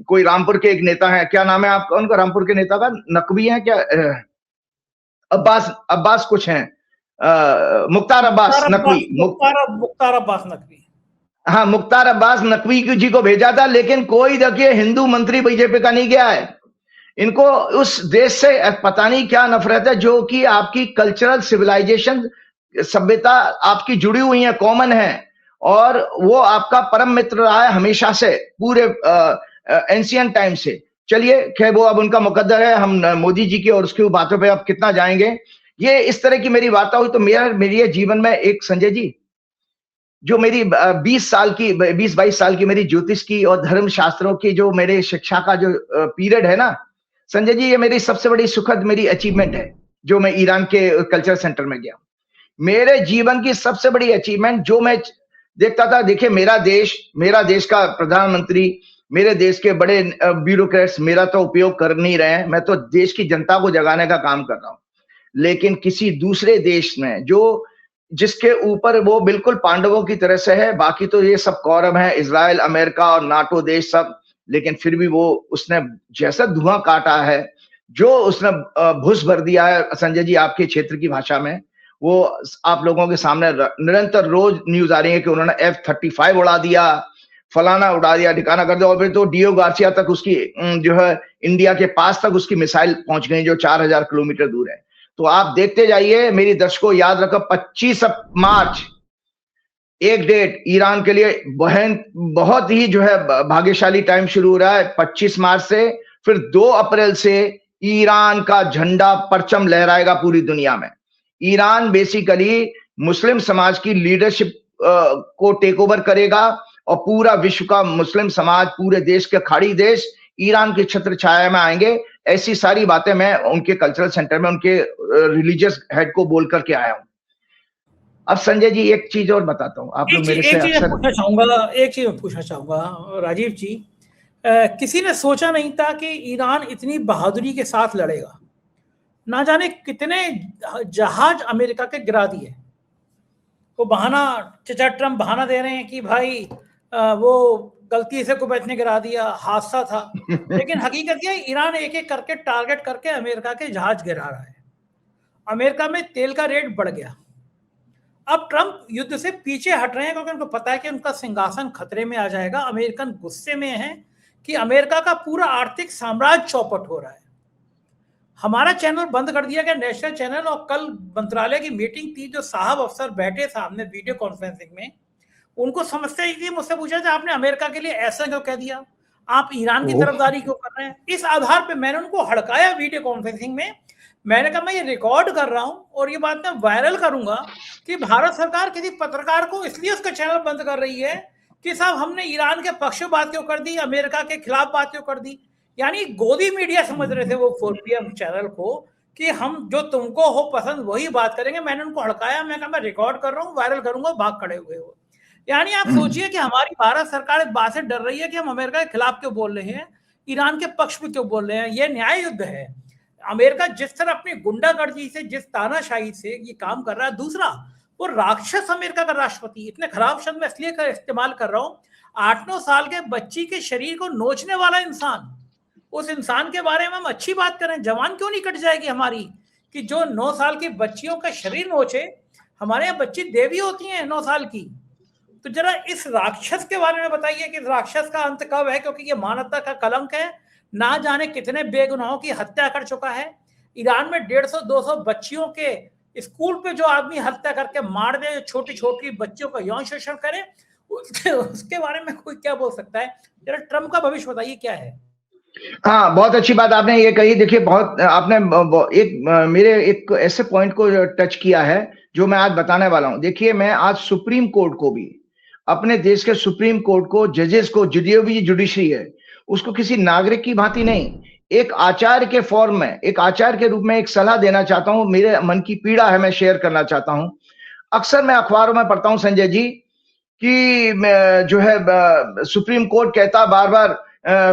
कोई रामपुर के एक नेता है, क्या नाम है आपका उनका रामपुर के नेता का? नकवी है क्या? अब्बास कुछ है, मुख्तार अब्बास नकवी, मुख्तार अब्बास नकवी। हाँ, मुख्तार अब्बास नकवी जी को भेजा था, लेकिन कोई देखिए हिंदू मंत्री बीजेपी का नहीं गया है। इनको उस देश से पता नहीं क्या नफरत है जो कि आपकी कल्चरल सिविलाइजेशन सभ्यता आपकी जुड़ी हुई है, कॉमन है, और वो आपका परम मित्र रहा है हमेशा से, पूरे एंशियंट टाइम से। चलिए खैर वो अब उनका मुकद्दर है, हम मोदी जी की और उसकी बातों पे अब कितना जाएंगे। ये इस तरह की मेरी बात हुई। तो मेरी जीवन में एक संजय जी, जो मेरी 20 22 साल की मेरी ज्योतिष की और धर्म शास्त्रों की जो मेरे शिक्षा का जो पीरियड है ना संजय जी, ये मेरी सबसे बड़ी सुखद मेरी अचीवमेंट है जो मैं ईरान के कल्चर सेंटर में गया। मेरे जीवन की सबसे बड़ी अचीवमेंट जो मैं देखता था, देखिए मेरा देश का प्रधानमंत्री, मेरे देश के बड़े ब्यूरोक्रेट्स मेरा तो उपयोग कर नहीं रहे हैं, मैं तो देश की जनता को जगाने का काम कर रहा हूं। लेकिन किसी दूसरे देश में जिसके ऊपर वो बिल्कुल पांडवों की तरह से है, बाकी तो ये सब कौरव है, इजराइल, अमेरिका और नाटो देश सब, लेकिन फिर भी वो उसने जैसा धुआं काटा है, जो उसने भूस भर दिया है संजय जी आपके क्षेत्र की भाषा में, वो आप लोगों के सामने निरंतर रोज न्यूज आ रही है कि उन्होंने F-35 उड़ा दिया, फलाना उड़ा दिया, ठिकाना कर दिया, और फिर तो डीओ गार्सिया तक उसकी जो है इंडिया के पास तक उसकी मिसाइल पहुंच गई जो 4000 किलोमीटर दूर है। तो आप देखते जाइए, मेरी दर्शकों याद रखो 25 मार्च एक डेट ईरान के लिए बहुत ही जो है भाग्यशाली टाइम शुरू हो रहा है 25 मार्च से। फिर 2 अप्रैल से ईरान का झंडा परचम लहराएगा पूरी दुनिया में। ईरान बेसिकली मुस्लिम समाज की लीडरशिप को टेक ओवर करेगा और पूरा विश्व का मुस्लिम समाज, पूरे देश के खाड़ी देश ईरान की छत्र छाया में आएंगे। ऐसी सारी बातें मैं उनके कल्चरल सेंटर में उनके रिलीजियस हेड को बोल करके आया हूं। अब संजय जी एक चीज और बताता हूं, आप लोग मेरे से एक चीज पूछना चाहूंगा राजीव जी, किसी ने सोचा नहीं था कि ईरान इतनी बहादुरी के साथ लड़ेगा। ना जाने कितने जहाज अमेरिका के गिरा दिए। वो बहाना, चचा ट्रम्प बहाना दे रहे हैं कि भाई वो गलती से कुवैत ने गिरा दिया, हादसा था, लेकिन हकीकत यह ईरान एक एक करके टारगेट करके अमेरिका के जहाज गिरा रहा है। अमेरिका में तेल का रेट बढ़ गया। अब ट्रम्प युद्ध से पीछे हट रहे हैं क्योंकि उनको पता है कि उनका सिंहासन खतरे में आ जाएगा। अमेरिकन गुस्से में है कि अमेरिका का पूरा आर्थिक साम्राज्य चौपट हो रहा है। हमारा चैनल बंद कर दिया गया, नेशनल चैनल, और कल मंत्रालय की मीटिंग थी, जो साहब अफसर बैठे सामने वीडियो कॉन्फ्रेंसिंग में, उनको समस्या ही थी। मुझसे पूछा था आपने अमेरिका के लिए ऐसा क्यों कह दिया, आप ईरान की तरफदारी क्यों कर रहे हैं। इस आधार पर मैंने उनको हड़काया वीडियो कॉन्फ्रेंसिंग में। मैंने कहा मैं ये रिकॉर्ड कर रहा हूं और ये बात मैं वायरल करूंगा कि भारत सरकार किसी पत्रकार को इसलिए उसका चैनल बंद कर रही है कि साहब हमने ईरान के पक्ष में बात क्यों कर दी, अमेरिका के खिलाफ बात क्यों कर दी। यानी गोदी मीडिया समझ रहे थे वो 4PM चैनल को कि हम जो तुमको हो पसंद वही बात करेंगे। मैंने उनको हड़काया, मैं कहा मैं रिकॉर्ड कर रहा हूँ, वायरल करूंगा, भाग खड़े हुए हो। यानी आप सोचिए कि हमारी भारत सरकार इस बात से डर रही है कि हम अमेरिका के खिलाफ क्यों बोल रहे हैं, ईरान के पक्ष में क्यों बोल रहे हैं। यह न्याय युद्ध है। अमेरिका जिस तरह अपनी गुंडागर्दी से, जिस तानाशाही से ये काम कर रहा है, दूसरा वो राक्षस अमेरिका का राष्ट्रपति, इतने खराब शब्द में इसलिए इस्तेमाल कर रहा हूं, 8-9 साल के बच्ची के शरीर को नोचने वाला इंसान, उस इंसान के बारे में हम अच्छी बात करें। जवान क्यों नहीं कट जाएगी हमारी कि जो 9 साल की बच्चियों का शरीर नोचे। हमारे यहाँ बच्ची देवी होती हैं 9 साल की। तो जरा इस राक्षस के बारे में बताइए कि राक्षस का अंत कब है, क्योंकि ये मानवता का कलंक है। ना जाने कितने बेगुनाहों की हत्या कर चुका है। ईरान में 150-200 बच्चियों के स्कूल पे जो आदमी हत्या करके मार दे, छोटी छोटी बच्चियों का यौन शोषण करे, उसके बारे में कोई क्या बोल सकता है। जरा ट्रम्प का भविष्य बताइए क्या है। हाँ, बहुत अच्छी बात आपने ये कही। देखिए, बहुत आपने मेरे एक ऐसे पॉइंट को टच किया है जो मैं आज बताने वाला हूं। देखिए, मैं आज सुप्रीम कोर्ट को भी, अपने देश के सुप्रीम कोर्ट को, जजेस को, जुडिशरी है उसको किसी नागरिक की भांति नहीं, एक आचार्य के फॉर्म में, एक आचार्य के रूप में एक सलाह देना चाहता हूं। मेरे मन की पीड़ा है, मैं शेयर करना चाहता हूं। अक्सर मैं अखबारों में पढ़ता हूं संजय जी कि जो है सुप्रीम कोर्ट कहता बार बार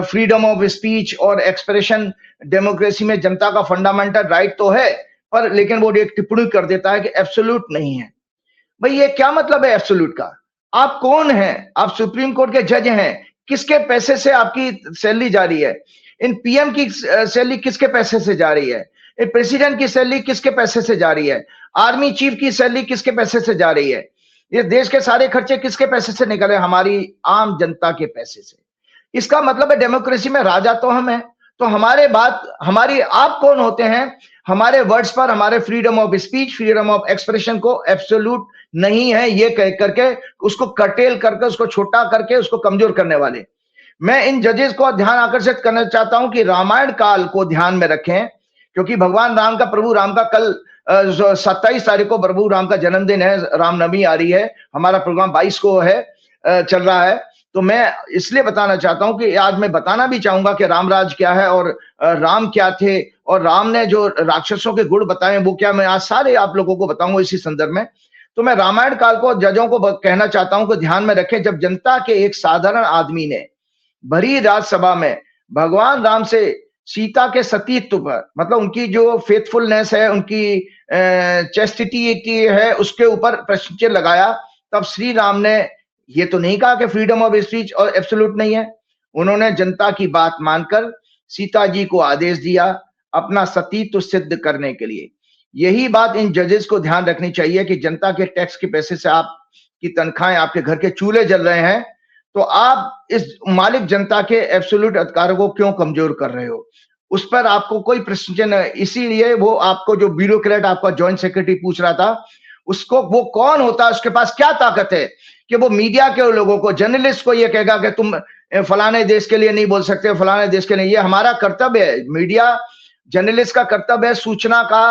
फ्रीडम ऑफ स्पीच और एक्सप्रेशन डेमोक्रेसी में जनता का फंडामेंटल राइट तो है, पर लेकिन वो एक टिप्पणी कर देता है कि एब्सोल्यूट नहीं है। भाई ये क्या मतलब है एब्सोल्यूट का? आप कौन हैं? आप सुप्रीम कोर्ट के जज हैं, किसके पैसे से आपकी सैलरी जा रही है? इन पीएम की सैलरी किसके पैसे से जा रही है? इन प्रेसिडेंट की सैलरी किसके पैसे से जा रही है? आर्मी चीफ की सैलरी किसके पैसे से जा रही है? ये देश के सारे खर्चे किसके पैसे से निकल रहे? हमारी आम जनता के पैसे से। इसका मतलब है डेमोक्रेसी में राजा तो हम हैं। तो हमारी आप कौन होते हैं हमारे वर्ड्स पर, हमारे freedom of speech, freedom of expression को एब्सोल्यूट नहीं है ये कह करके उसको कर्टेल करके, उसको छोटा करके, उसको कमजोर करने वाले। मैं इन जजेस को ध्यान आकर्षित करना चाहता हूं कि रामायण काल को ध्यान में रखें, क्योंकि भगवान राम का, प्रभु राम का कल 27 तारीख को प्रभु राम का जन्मदिन है, रामनवमी आ रही है। हमारा प्रोग्राम 22 को है, चल रहा है। तो मैं इसलिए बताना चाहता हूं कि आज मैं बताना भी चाहूंगा कि रामराज क्या है और राम क्या थे, और राम ने जो राक्षसों के गुण बताए वो क्या, मैं आज सारे आप लोगों को बताऊंगा इसी संदर्भ में। तो मैं रामायण काल को जजों को कहना चाहता हूं कि ध्यान में रखें, जब जनता के एक साधारण आदमी ने भरी राज्यसभा में भगवान राम से सीता के सतीत्व पर, मतलब उनकी जो फेथफुलनेस है, उनकी चेस्टिटी की है, उसके ऊपर प्रश्न चिन्ह लगाया, तब श्री राम ने ये तो नहीं कहा कि फ्रीडम ऑफ स्पीच और एब्सोल्यूट नहीं है। उन्होंने जनता की बात मानकर सीता जी को आदेश दिया, अपना सतीत्व सिद्ध करने के लिए। यही बात इन जजेस को ध्यान रखनी चाहिए कि जनता के टैक्स के पैसे से आपकी तनख्वाहें, आपके घर के चूल्हे जल रहे हैं, तो आप इस मालिक जनता के एब्सोल्यूट अधिकारों को क्यों कमजोर कर रहे हो? उस पर आपको कोई प्रश्न चिन्ह, इसीलिए वो आपको जो ब्यूरोक्रेट आपका जॉइंट सेक्रेटरी पूछ रहा था, उसको वो कौन होता है, उसके पास क्या ताकत है कि वो मीडिया के लोगों को, जर्नलिस्ट को ये कहेगा कि तुम फलाने देश के लिए नहीं बोल सकते, फलाने देश के लिए। ये हमारा कर्तव्य है, मीडिया जर्नलिस्ट का कर्तव्य है सूचना का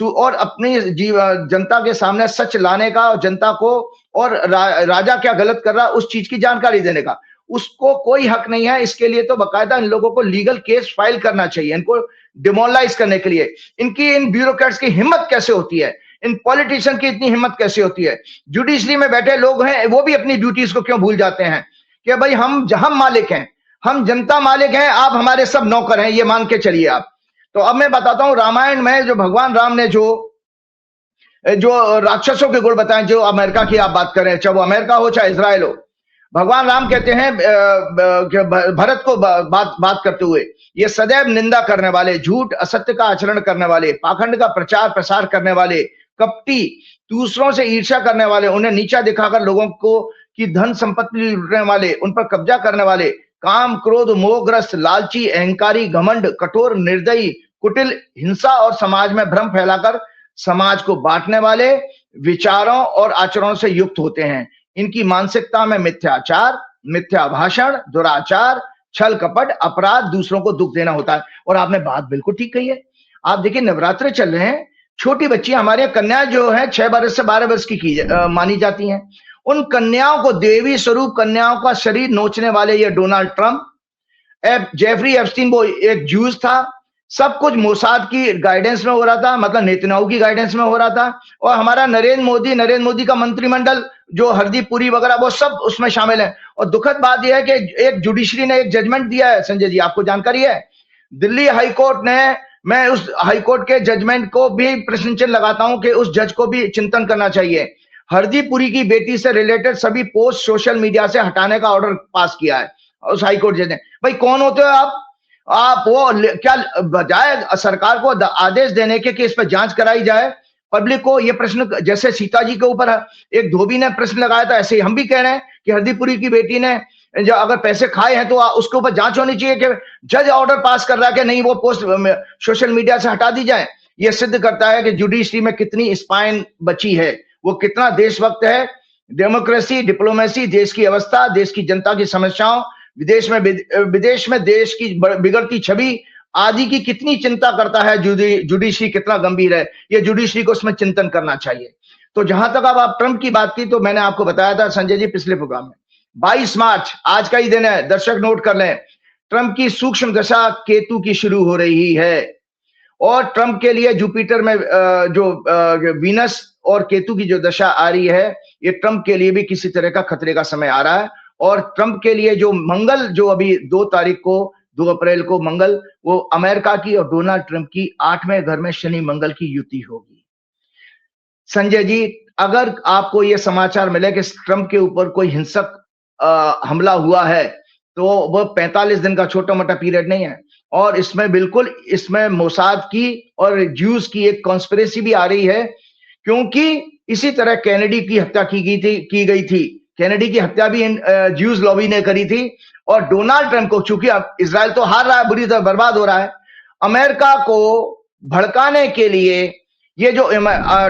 और अपनी जनता के सामने सच लाने का, और जनता को और राजा क्या गलत कर रहा है उस चीज की जानकारी देने का। उसको कोई हक नहीं है। इसके लिए तो बकायदा इन लोगों को लीगल केस फाइल करना चाहिए, इनको डिमोरलाइज करने के लिए। इनकी, इन ब्यूरोक्रेट्स की हिम्मत कैसे होती है, इन पॉलिटिशियन की इतनी हिम्मत कैसे होती है? जुडिशरी में बैठे लोग हैं, वो भी अपनी ड्यूटीज को क्यों भूल जाते हैं कि भाई हम मालिक हैं, हम जनता मालिक हैं, आप हमारे सब नौकर हैं, ये मान के चलिए आप। तो अब मैं बताता हूं, रामायण में जो भगवान राम ने जो राक्षसों के गुण बताए, जो अमेरिका की आप बात करें, चाहे वो अमेरिका हो चाहे इजराइल हो, भगवान राम कहते हैं भरत को बात करते हुए, ये सदैव निंदा करने वाले, झूठ असत्य का आचरण करने वाले, पाखंड का प्रचार प्रसार करने वाले, कपटी, दूसरों से ईर्ष्या करने वाले, उन्हें नीचा दिखाकर लोगों को की धन संपत्ति लूटने वाले, उन पर कब्जा करने वाले, काम क्रोध मोहग्रस्त, लालची, अहंकारी, घमंड, कठोर, निर्दयी, कुटिल, हिंसा और समाज में भ्रम फैलाकर समाज को बांटने वाले, विचारों और आचरणों से युक्त होते हैं। इनकी मानसिकता में मिथ्याचार, मिथ्या भाषण, दुराचार, छल कपट, अपराध, दूसरों को दुख देना होता है। और आपने बात बिल्कुल ठीक कही है। आप देखिए, नवरात्र चल रहे हैं, छोटी बच्ची, हमारे कन्या जो है 6 वर्ष से 12 वर्ष की मानी जाती हैं, उन कन्याओं को, देवी स्वरूप कन्याओं का शरीर नोचने वाले ये डोनाल्ड ट्रंप, जेफरी एप्स्टीन वो एक जूस था, सब कुछ मोसाद की गाइडेंस में हो रहा था, मतलब नेतन्याहू की गाइडेंस में हो रहा था। और हमारा नरेंद्र मोदी का मंत्रिमंडल जो हरदीप पुरी वगैरह, वो सब उसमें शामिल है। और दुखद बात यह है कि एक जुडिशरी ने एक जजमेंट दिया है, संजय जी आपको जानकारी है, दिल्ली हाईकोर्ट ने, मैं उस हाईकोर्ट के जजमेंट को भी प्रश्न चिन्ह लगाता हूं कि उस जज को भी चिंतन करना चाहिए। हरदीप पुरी की बेटी से रिलेटेड सभी पोस्ट सोशल मीडिया से हटाने का ऑर्डर पास किया है उस हाईकोर्ट जज ने। भाई कौन होते हो आप वो क्या, बजाय सरकार को आदेश देने के कि इस पर जांच कराई जाए, पब्लिक को ये प्रश्न, जैसे सीता जी के ऊपर एक धोबी ने प्रश्न लगाया था, ऐसे ही हम भी कह रहे हैं कि हरदीप पुरी की बेटी ने जो अगर पैसे खाए हैं तो उसके ऊपर जांच होनी चाहिए कि जज ऑर्डर पास कर रहा है कि नहीं वो पोस्ट सोशल मीडिया से हटा दी जाए। ये सिद्ध करता है कि जुडिशरी में कितनी स्पाइन बची है, वो कितना देशभक्त है। डेमोक्रेसी, डिप्लोमेसी, देश की अवस्था, देश की जनता की समस्याओं, विदेश में देश की बिगड़ती छवि आदि की कितनी चिंता करता है जुडिशरी, कितना गंभीर है ये, जुडिशरी को उसमें चिंतन करना चाहिए। तो जहां तक अब आप ट्रंप की बात की, तो मैंने आपको बताया था संजय जी पिछले प्रोग्राम में, 22 मार्च आज का ही दिन है, दर्शक नोट कर लें, ट्रंप की सूक्ष्म दशा केतु की शुरू हो रही है। और ट्रंप के लिए जुपिटर में जो वीनस और केतु की जो दशा आ रही है, ये ट्रंप के लिए भी किसी तरह का खतरे का समय आ रहा है। और ट्रंप के लिए जो मंगल, जो अभी 2 अप्रैल को मंगल, वो अमेरिका की और डोनाल्ड ट्रंप की 8वें घर में शनि मंगल की युति होगी। संजय जी, अगर आपको ये समाचार मिले कि ट्रंप के ऊपर कोई हिंसक हमला हुआ है, तो वो 45 दिन का छोटा मोटा पीरियड नहीं है। और इसमें बिल्कुल, इसमें मोसाद की और ज्यूज की एक कॉन्स्पिरेसी भी आ रही है, क्योंकि इसी तरह कैनेडी की हत्या की गई थी। कैनेडी की हत्या भी ज्यूज लॉबी ने करी थी। और डोनाल्ड ट्रंप को, चूंकि अब इजराइल तो हार रहा है, बुरी तरह बर्बाद हो रहा है, अमेरिका को भड़काने के लिए ये जो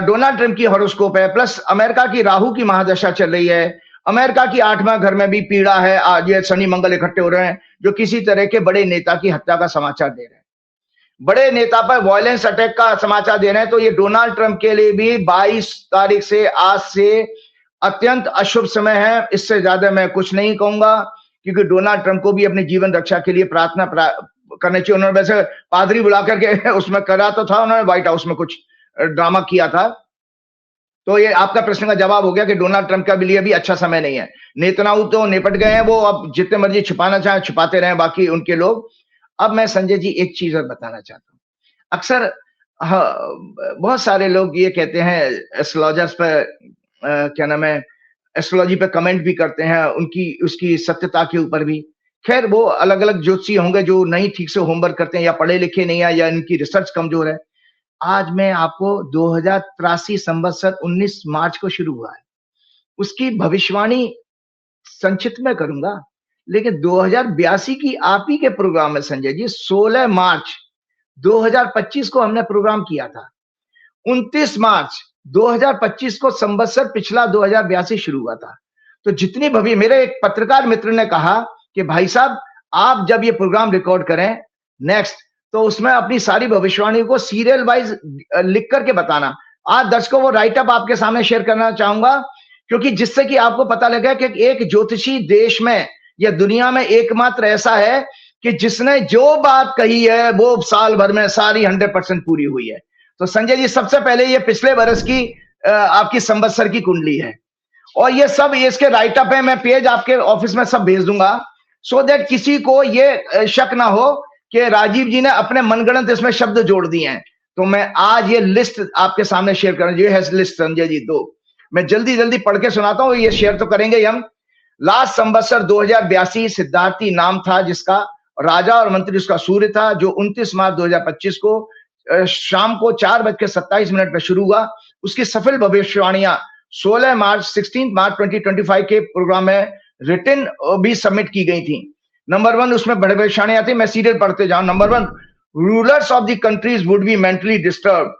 डोनाल्ड ट्रंप की हॉरोस्कोप है, प्लस अमेरिका की राहु की महादशा चल रही है, अमेरिका की 8वां घर में भी पीड़ा है, आज ये शनि मंगल इकट्ठे हो रहे हैं जो किसी तरह के बड़े नेता की हत्या का समाचार दे रहे हैं, बड़े नेता पर वायलेंस अटैक का समाचार दे रहे हैं। तो ये डोनाल्ड ट्रंप के लिए भी 22 तारीख से, आज से अत्यंत अशुभ समय है। इससे ज्यादा मैं कुछ नहीं कहूंगा, क्योंकि डोनाल्ड ट्रंप को भी अपनी जीवन रक्षा के लिए प्रार्थना करनी चाहिए। उन्होंने वैसे पादरी बुला करके उसमें करा तो था, उन्होंने व्हाइट हाउस में कुछ ड्रामा किया था। तो ये आपका प्रश्न का जवाब हो गया कि डोनाल्ड ट्रंप का भी लिए भी अच्छा समय नहीं है। नेतन्याहू तो निपट गए हैं, वो अब जितने मर्जी छिपाना चाहे छिपाते रहे बाकी उनके लोग। अब मैं संजय जी एक चीज और बताना चाहता हूँ। अक्सर बहुत सारे लोग ये कहते हैं, एस्ट्रोलॉजर्स पर क्या नाम है, एस्ट्रोलॉजी पे कमेंट भी करते हैं, उसकी सत्यता के ऊपर भी, खैर वो अलग अलग ज्योतिषी होंगे जो नहीं ठीक से होमवर्क करते हैं या पढ़े लिखे नहीं है या इनकी रिसर्च कमजोर है। आज मैं आपको 2083 संवत्सर 19 मार्च को शुरू हुआ है उसकी भविष्यवाणी संक्षिप्त में करूंगा, लेकिन 2082 की आप ही के प्रोग्राम में संजय जी 16 मार्च 2025 को हमने प्रोग्राम किया था। 29 मार्च 2025 को संवत्सर पिछला 2082 शुरू हुआ था। तो जितनी भवी मेरे एक पत्रकार मित्र ने कहा कि भाई साहब आप जब ये प्रोग्राम रिकॉर्ड करें नेक्स्ट, तो उसमें अपनी सारी भविष्यवाणी को सीरियल वाइज लिख करके बताना। आज दर्शकों वो राइट अप आपके सामने शेयर करना चाहूंगा, क्योंकि जिससे कि आपको पता लगे कि एक ज्योतिषी देश में या दुनिया में एकमात्र ऐसा है कि जिसने जो बात कही है वो साल भर में सारी 100% पूरी हुई है। तो संजय जी सबसे पहले ये पिछले बरस की आपकी संवत्सर की कुंडली है और ये सब इसके राइट अप है, मैं पेज आपके ऑफिस में सब भेज दूंगा सो दैट किसी को ये शक ना हो कि राजीव जी ने अपने मनगढ़ंत इसमें शब्द जोड़ दिए हैं। तो मैं आज ये लिस्ट आपके सामने शेयर कर रहा हूं। ये है लिस्ट संजय जी, दो मैं जल्दी जल्दी पढ़ के सुनाता हूं, ये शेयर तो करेंगे हम। लास्ट संवत्सर 2082 सिद्धार्थी नाम था जिसका, राजा और मंत्री उसका सूर्य था, जो 29 मार्च 2025 को शाम को 4:27 पर शुरू हुआ। उसकी सफल भविष्यवाणियां 16 मार्च 16 मार्च 2025 के प्रोग्राम में रिटन भी सबमिट की गई थी। नंबर 1 उसमें भविष्यवाणियां थी, मैं सीरियल पढ़ते जाऊं। Number 1, rulers of the countries would be mentally disturb.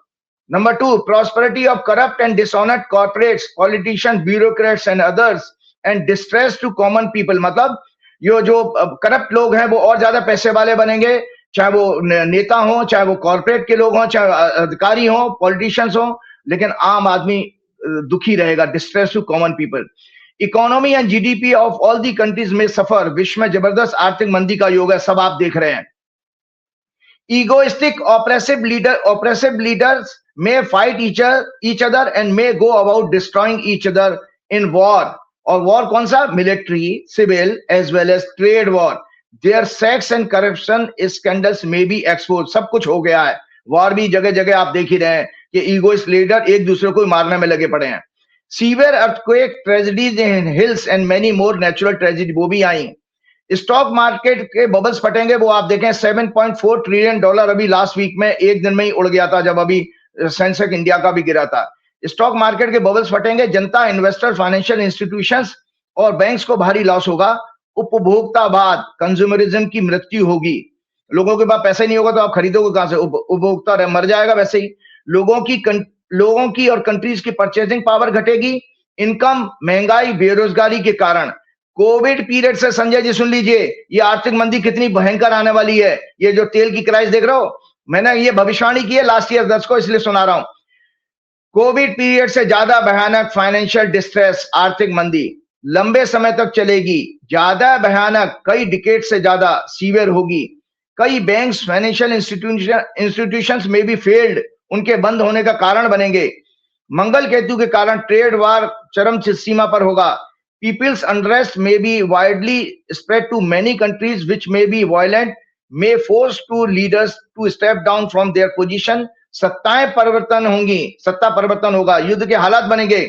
Number 2, prosperity of corrupt and dishonest corporates, politicians, bureaucrats and others, and distress to common people। मतलब ये जो करप्ट लोग हैं वो और ज्यादा पैसे वाले बनेंगे, चाहे वो नेता हो, चाहे वो कॉर्पोरेट के लोग हों, चाहे अधिकारी हों, पॉलिटिशियंस हों, लेकिन आम आदमी दुखी रहेगा। Distress to common people. Economy and GDP of all the countries में सफर। विश्व में जबरदस्त आर्थिक मंदी का योग है, सब आप देख रहे हैं। Egoistic, oppressive leaders may fight each other and may go about destroying each other in war। और वॉर कौन सा? Military, civil as well as trade war। Their sex and corruption scandals may be exposed। सब कुछ हो गया है, war भी जगह जगह आप देख ही रहे हैं कि ईगोइस्ट लीडर एक दूसरे को मारने में लगे पड़े हैं। Severe earthquake, tragedies in hills and many more natural tragedy वो भी आई। स्टॉक मार्केट के बबल्स फटेंगे, वो आप देखें 7.4 ट्रिलियन डॉलर अभी लास्ट वीक में एक दिन में ही उड़ गया था, जब अभी सेंसेक्स इंडिया का भी गिरा था। स्टॉक मार्केट के बबल्स फटेंगे, जनता, इन्वेस्टर, फाइनेंशियल इंस्टीट्यूशंस और बैंक्स को भारी लॉस होगा। उपभोक्तावाद, कंज्यूमरिज्म की मृत्यु होगी। लोगों के पास पैसे नहीं होगा तो आप खरीदोगे कहां से? उपभोक्ता मर जाएगा वैसे ही। लोगों की और कंट्रीज की परचेजिंग पावर घटेगी। इनकम, महंगाई, बेरोजगारी के कारण। कोविड पीरियड से संजय जी सुन लीजिए, ये आर्थिक मंदी कितनी भयंकर आने वाली है। ये जो तेल की क्राइसिस देख रहे हो, मैंने ये भविष्यवाणी की है लास्ट ईयर 10 को, इसलिए सुना रहा हूं। कोविड पीरियड से ज्यादा भयानक फाइनेंशियल डिस्ट्रेस, आर्थिक मंदी लंबे समय तक चलेगी, ज्यादा भयानक, कई डिकेड से ज्यादा सीवियर होगी। कई बैंक्स, फाइनेंशियल इंस्टीट्यूशंस में भी फेल्ड, उनके बंद होने का कारण बनेंगे। मंगल केतु के कारण ट्रेड वार चरम सीमा पर होगा। People's unrest may be widely spread to many countries which may be violent, may force to leaders to step down from their position। सत्ताएं परिवर्तन होंगी, सत्ता परिवर्तन होगा, युद्ध के हालात बनेंगे।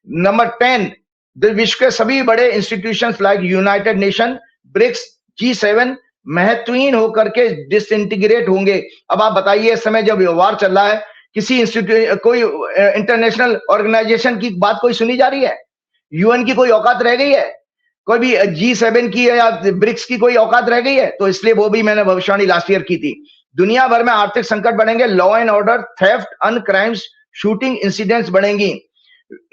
नंबर 10, विश्व के सभी बड़े institutions like United Nation, BRICS, G7 महत्वहीन होकर के डिसइंटीग्रेट होंगे। अब आप बताइए, इस समय जब वार चल रहा है, किसी कोई इंटरनेशनल ऑर्गेनाइजेशन की बात कोई सुनी जा रही है? यूएन की कोई औकात रह गई है? कोई भी G7 की या ब्रिक्स की कोई औकात रह गई है? तो इसलिए वो भी मैंने भविष्यवाणी लास्ट ईयर की थी। दुनिया भर में आर्थिक संकट बढ़ेंगे, law and order, theft, and crimes, shooting incidents बढ़ेंगी।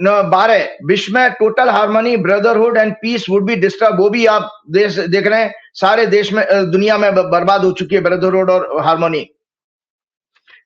12, विश्व में total harmony, brotherhood and peace would be disturb. वो भी आप देख रहे हैं, सारे देश में, दुनिया में बर्बाद हो चुकी है ब्रदरहुड और हार्मनी।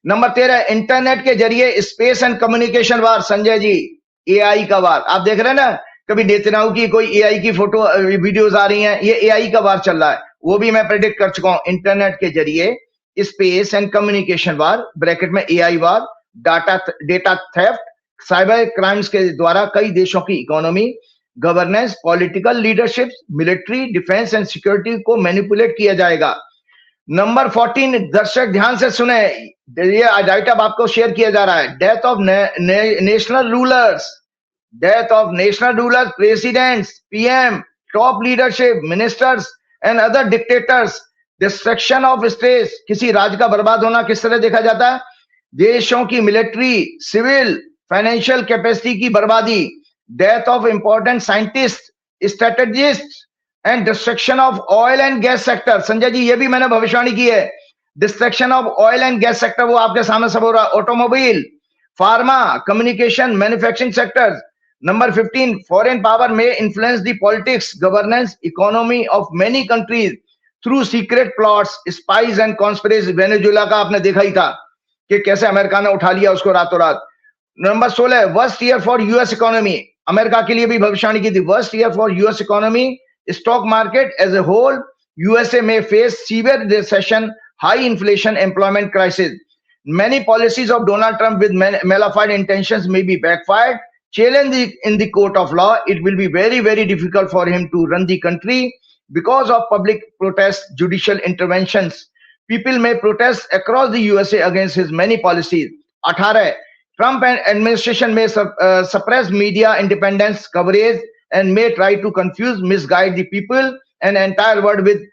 नंबर 13, इंटरनेट के जरिए space and communication war. Sanjay ji, AI का वार आप देख रहे हैं ना, कभी नेतन्याहू की कोई एआई की फोटो वीडियोस आ रही हैं, ये एआई का वार चल रहा है। वो भी मैं प्रेडिक्ट कर चुका हूं। इंटरनेट के जरिए space and communication war, bracket में एआई वार, डेटा थेफ्ट, साइबर क्राइम्स के द्वारा कई देशों की economy, governance, political leadership, military, defence and security को मैनिपुलेट किया जाएगा। नंबर 14, दर्शक ध्यान से सुने, ये राइट अप आपको शेयर किया जा रहा है। Death of national rulers, death of national rulers, presidents, PM, top leadership, ministers, and other dictators. Destruction of states, किसी राज्य का बर्बाद होना किस तरह देखा जाता है? देशों की मिलिट्री, सिविल, फाइनेंशियल कैपेसिटी की बर्बादी, death of important scientist, strategist and destruction of oil and gas sector. Sanjay ji, ये भी मैंने भविष्यवाणी की है. Destruction of oil and gas sector, वो आपके सामने सब हो रहा है. Automobile, pharma, communication, manufacturing sector. Number 15, foreign power may influence the politics, governance, economy of many countries through secret plots, spies and conspiracies. Venezuela का आपने देखा ही था कि कैसे अमेरिका ने उठा लिया उसको रातों रात. Number 16, worst year for US economy. America के लिए भी भविष्यवाणी की थी. Worst year for US economy, stock market as a whole, USA may face severe recession, high inflation, employment crisis. Many policies of Donald Trump with malignant intentions may be backfired. Challenge in the court of law, it will be very, very difficult for him to run the country because of public protests, judicial interventions. People may protest across the USA against his many policies. 18, Trump and administration may suppress media independence coverage and may try to confuse, misguide the people and entire world with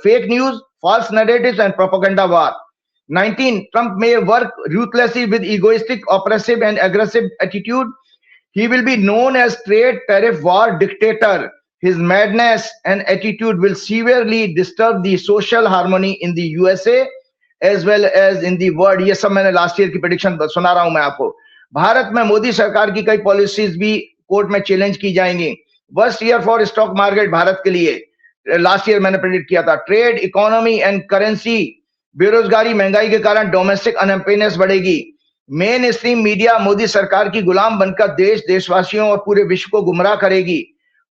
fake news, false narratives and propaganda war. 19, Trump may work ruthlessly with egoistic, oppressive and aggressive attitude. He will be known as trade tariff war dictator. His madness and attitude will severely disturb the social harmony in the USA as well as in the world. ये सब मैंने last year की prediction सुना रहा हूं मैं आपको. भारत में मोदी सरकार की कई पॉलिसीज भी कोर्ट में चैलेंज की जाएंगी. Worst year for stock market Bharat के लिए लास्ट ईयर मैंने प्रेडिक्ट किया था. ट्रेड, इकोनॉमी एंड करेंसी, बेरोजगारी, महंगाई के कारण डोमेस्टिक अनएम्प्लॉयमेंट बढ़ेगी. मेन स्ट्रीम मीडिया मोदी सरकार की गुलाम बनकर देश, देशवासियों और पूरे विश्व को गुमराह करेगी.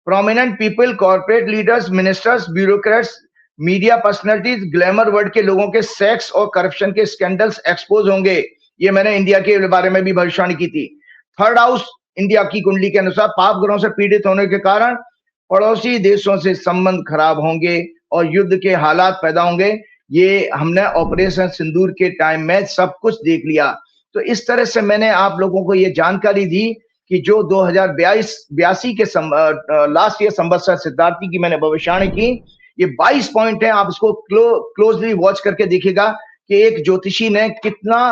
Prominent people, corporate leaders, ministers, bureaucrats, media personalities, glamour world के लोगों के सेक्स और करप्शन के स्कैंडल्स एक्सपोज होंगे. ये मैंने इंडिया के बारे में भी भविष्यवाणी की थी. थर्ड हाउस इंडिया की कुंडली के अनुसार पाप ग्रहों से पीड़ित होने के कारण पड़ोसी देशों से संबंध खराब होंगे और युद्ध के हालात पैदा होंगे. ये हमने ऑपरेशन सिंदूर के टाइम में सब कुछ देख लिया. तो इस तरह से मैंने आप लोगों को ये जानकारी दी कि जो 2082 के लास्ट ईयर संवत्सर सिद्धार्थी की मैंने भविष्यवाणी की, ये 22 पॉइंट है. आप इसको क्लोजली वॉच करके देखिएगा कि एक ज्योतिषी ने कितना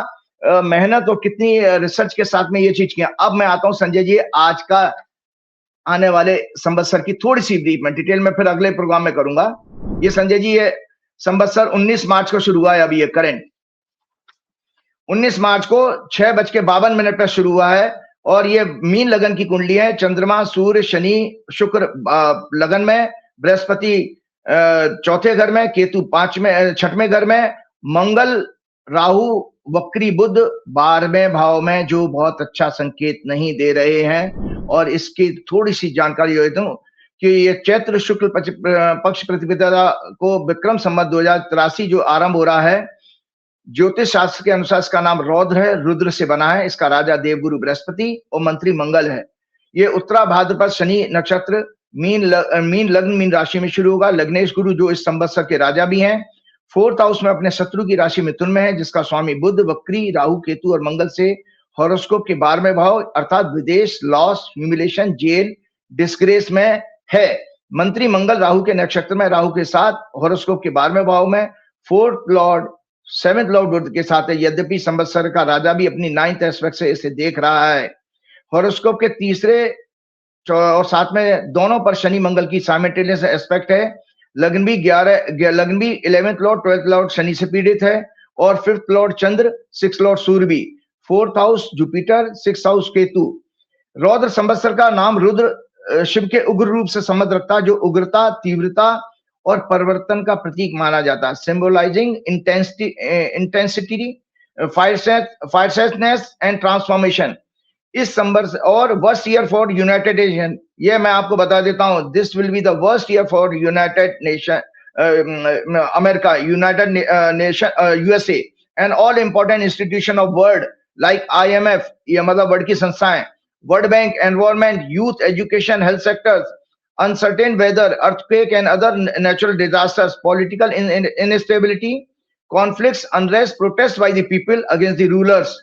मेहनत और कितनी रिसर्च के साथ में ये चीज किया. अब मैं आता हूं संजय जी आज का आने वाले संवत्सर की थोड़ी सी ब्रीफ में, डिटेल में फिर अगले प्रोग्राम में करूंगा. ये संजय जी ये संवत्सर 19 मार्च को शुरू हुआ है. अभी ये करंट 19 मार्च को 6:52 पर शुरू हुआ है और ये मीन लगन की कुंडली है. चंद्रमा, सूर्य, शनि, शुक्र लगन में, बृहस्पति चौथे घर में, केतु छठवें घर में, मंगल, राहु, वक्री बुध 12वें भाव में, जो बहुत अच्छा संकेत नहीं दे रहे हैं. और इसकी थोड़ी सी जानकारी दे दूं कि ये चैत्र शुक्ल पक्ष प्रतिपदा को विक्रम संवत 2083 जो आरंभ हो रहा है, ज्योतिष शास्त्र के अनुसार इसका नाम रौद्र है, रुद्र से बना है. इसका राजा देवगुरु बृहस्पति और मंत्री मंगल है. ये उत्तरा भाद्रपद शनि नक्षत्र मीन लग्न मीन राशि में शुरू होगा. लग्नेश गुरु जो इस संवत्सर के राजा भी हैं, 4th हाउस में अपने शत्रु की राशि मिथुन में है, जिसका स्वामी बुध, वक्री, राहु, केतु और मंगल से हॉरोस्कोप के 12वें भाव अर्थात विदेश, लॉस, ह्यूमिलेशन, जेल, डिस्ग्रेस में है. मंत्री मंगल राहु के नक्षत्र में, राहु के साथ हॉरोस्कोप के 12वें भाव में, 4th लॉर्ड 7th लॉर्ड बुध के साथ है. यद्यपि संवत्सर का राजा भी अपनी 9th एस्पेक्ट से इसे देख रहा है. हॉरोस्कोप के तीसरे और 7 में दोनों पर शनि मंगल की साइमल्टेनियस एस्पेक्ट है. लग्न भी 11th Lord 12th Lord Shani से पीड़ित है और 5th लॉर्ड चंद्र, 6th लॉर्ड सूर्य भी, 4th house Jupiter, 6th house Ketu. रौद्र संवत्सर का नाम रुद्र शिव के उग्र रूप से संबंध रखता है, जो उग्रता, तीव्रता और परिवर्तन का प्रतीक माना जाता है. Symbolising intensity, fierceness and transformation. इस संवत्सर और worst year for United Nation, ये मैं आपको बता देता हूं, this will be the worst year for United Nation America, United Nation USA and all important institution of world like IMF, ये मतलब वर्ल्ड की संस्थाएं, World Bank, environment, youth, education, health sectors, uncertain weather, earthquake and other natural disasters, political instability, conflicts, unrest, protests by the people against the rulers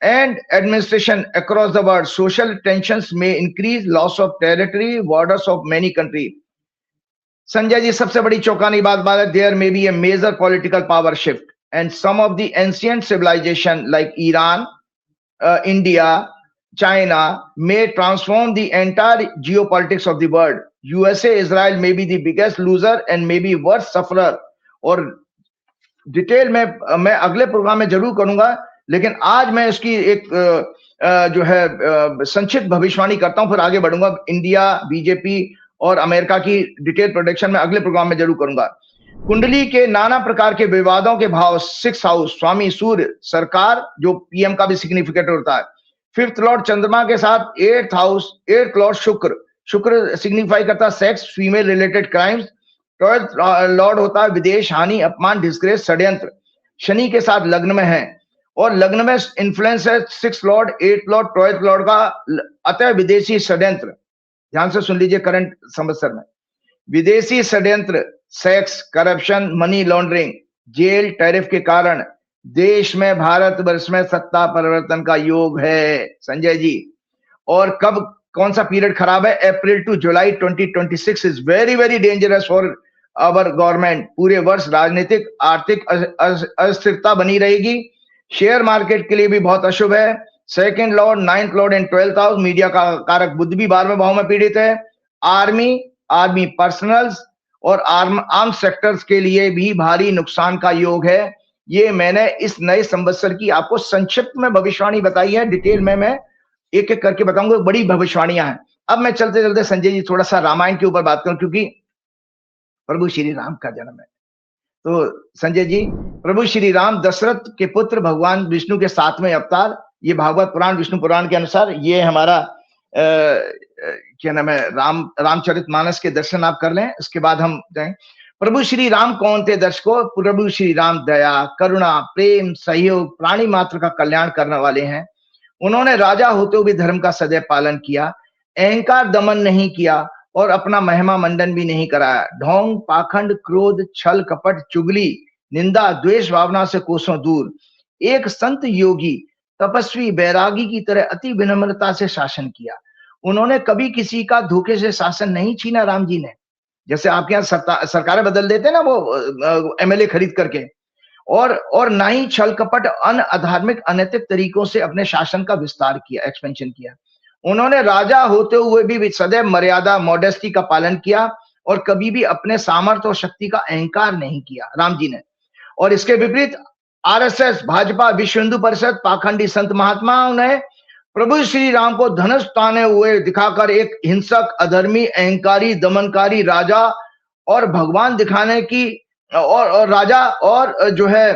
and administration across the world. Social tensions may increase, loss of territory, borders of many countries. Sanjay ji, सबसे बड़ी चौंकाने की बात है, there may be a major political power shift and some of the ancient civilisation like Iran, India, China may transform the entire geopolitics of the world. USA, Israel may be the biggest loser and maybe worst sufferer. और detail में मैं अगले programme में जरूर करूंगा, लेकिन आज मैं इसकी एक जो है संक्षिप्त भविष्यवाणी करता हूं, फिर आगे बढ़ूंगा। इंडिया, बीजेपी और अमेरिका की डिटेल प्रोडिक्शन में अगले प्रोग्राम में जरूर करूंगा। कुंडली के नाना प्रकार के विवादों के भाव 6 हाउस स्वामी सूर्य सरकार, जो पीएम का भी सिग्निफिकेंट होता है, 5th लॉर्ड चंद्रमा के साथ 8th हाउस, 8th लॉर्ड शुक्र सिग्निफाई करता है sex, female related crimes. 12th Lord होता है विदेश, हानि, अपमान, डिस्ग्रेस, षड्यंत्र। शनि के साथ लग्न में है और लग्न में इन्फ्लुएंस है 6th Lord, 8th Lord, 12th Lord का, अतः विदेशी षड्यंत्र। ध्यान से सुन लीजिए करंट संवत्सर में विदेशी षड्यंत्र, sex, corruption, money laundering, jail, tariff के कारण देश में, भारतवर्ष में सत्ता परिवर्तन का योग है संजय जी। और कब कौन सा पीरियड खराब है? April to July 2026 is very very dangerous for our government. पूरे वर्ष राजनीतिक आर्थिक अस्थिरता बनी रहेगी। शेयर मार्केट के लिए भी बहुत अशुभ है। 2nd Lord, 9th Lord and 12th house, media का कारक बुध भी 12वें भाव में पीड़ित है। आर्मी पर्सनल्स और आर्म सेक्टर्स के लिए भी भारी नुकसान का योग है। ये मैंने इस नए संवत्सर की आपको संक्षिप्त में भविष्यवाणी बताई है। डिटेल में मैं एक एक करके बताऊंगा, बड़ी भविष्यवाणियां हैं। अब मैं चलते चलते संजय जी थोड़ा सा रामायण के ऊपर बात करूं, क्योंकि प्रभु श्री राम का जन्म है। तो संजय जी, प्रभु श्री राम दशरथ के पुत्र, भगवान विष्णु के 7वें अवतार। ये भागवत पुराण, विष्णु पुराण के अनुसार ये हमारा क्या नाम है, रामचरितमानस के दर्शन आप कर लें, इसके बाद हम जाएं। प्रभु श्री राम कौन थे दर्शकों? प्रभु श्री राम दया, करुणा, प्रेम, सहयोग, प्राणी मात्र का कल्याण करने वाले हैं। उन्होंने राजा होते हुए धर्म का सदैव पालन किया, अहंकार दमन नहीं किया और अपना महिमा मंडन भी नहीं कराया। ढोंग, पाखंड, क्रोध, छल, कपट, चुगली, निंदा, द्वेष भावना से कोसों दूर एक संत योगी, तपस्वी, बैरागी की तरह अति विनम्रता से शासन किया। उन्होंने कभी किसी का धोखे से शासन नहीं छीना राम जी ने। जैसे आपके यहाँ सरकारें बदल देते हैं ना वो एमएलए खरीद करके, और ना ही छल कपट, अधार्मिक, अनैतिक तरीकों से अपने शासन का विस्तार किया, एक्सपेंशन किया। उन्होंने राजा होते हुए भी सदैव मर्यादा, मॉडेस्टी का पालन किया और कभी भी अपने सामर्थ्य और शक्ति का अहंकार नहीं किया राम जी ने। और इसके विपरीत आरएसएस, भाजपा, विश्व हिंदू परिषद, पाखंडी संत महात्माओं ने प्रभु श्री राम को धनुष ताने हुए दिखाकर एक हिंसक, अधर्मी, अहंकारी, दमनकारी राजा और भगवान दिखाने की, और राजा और जो है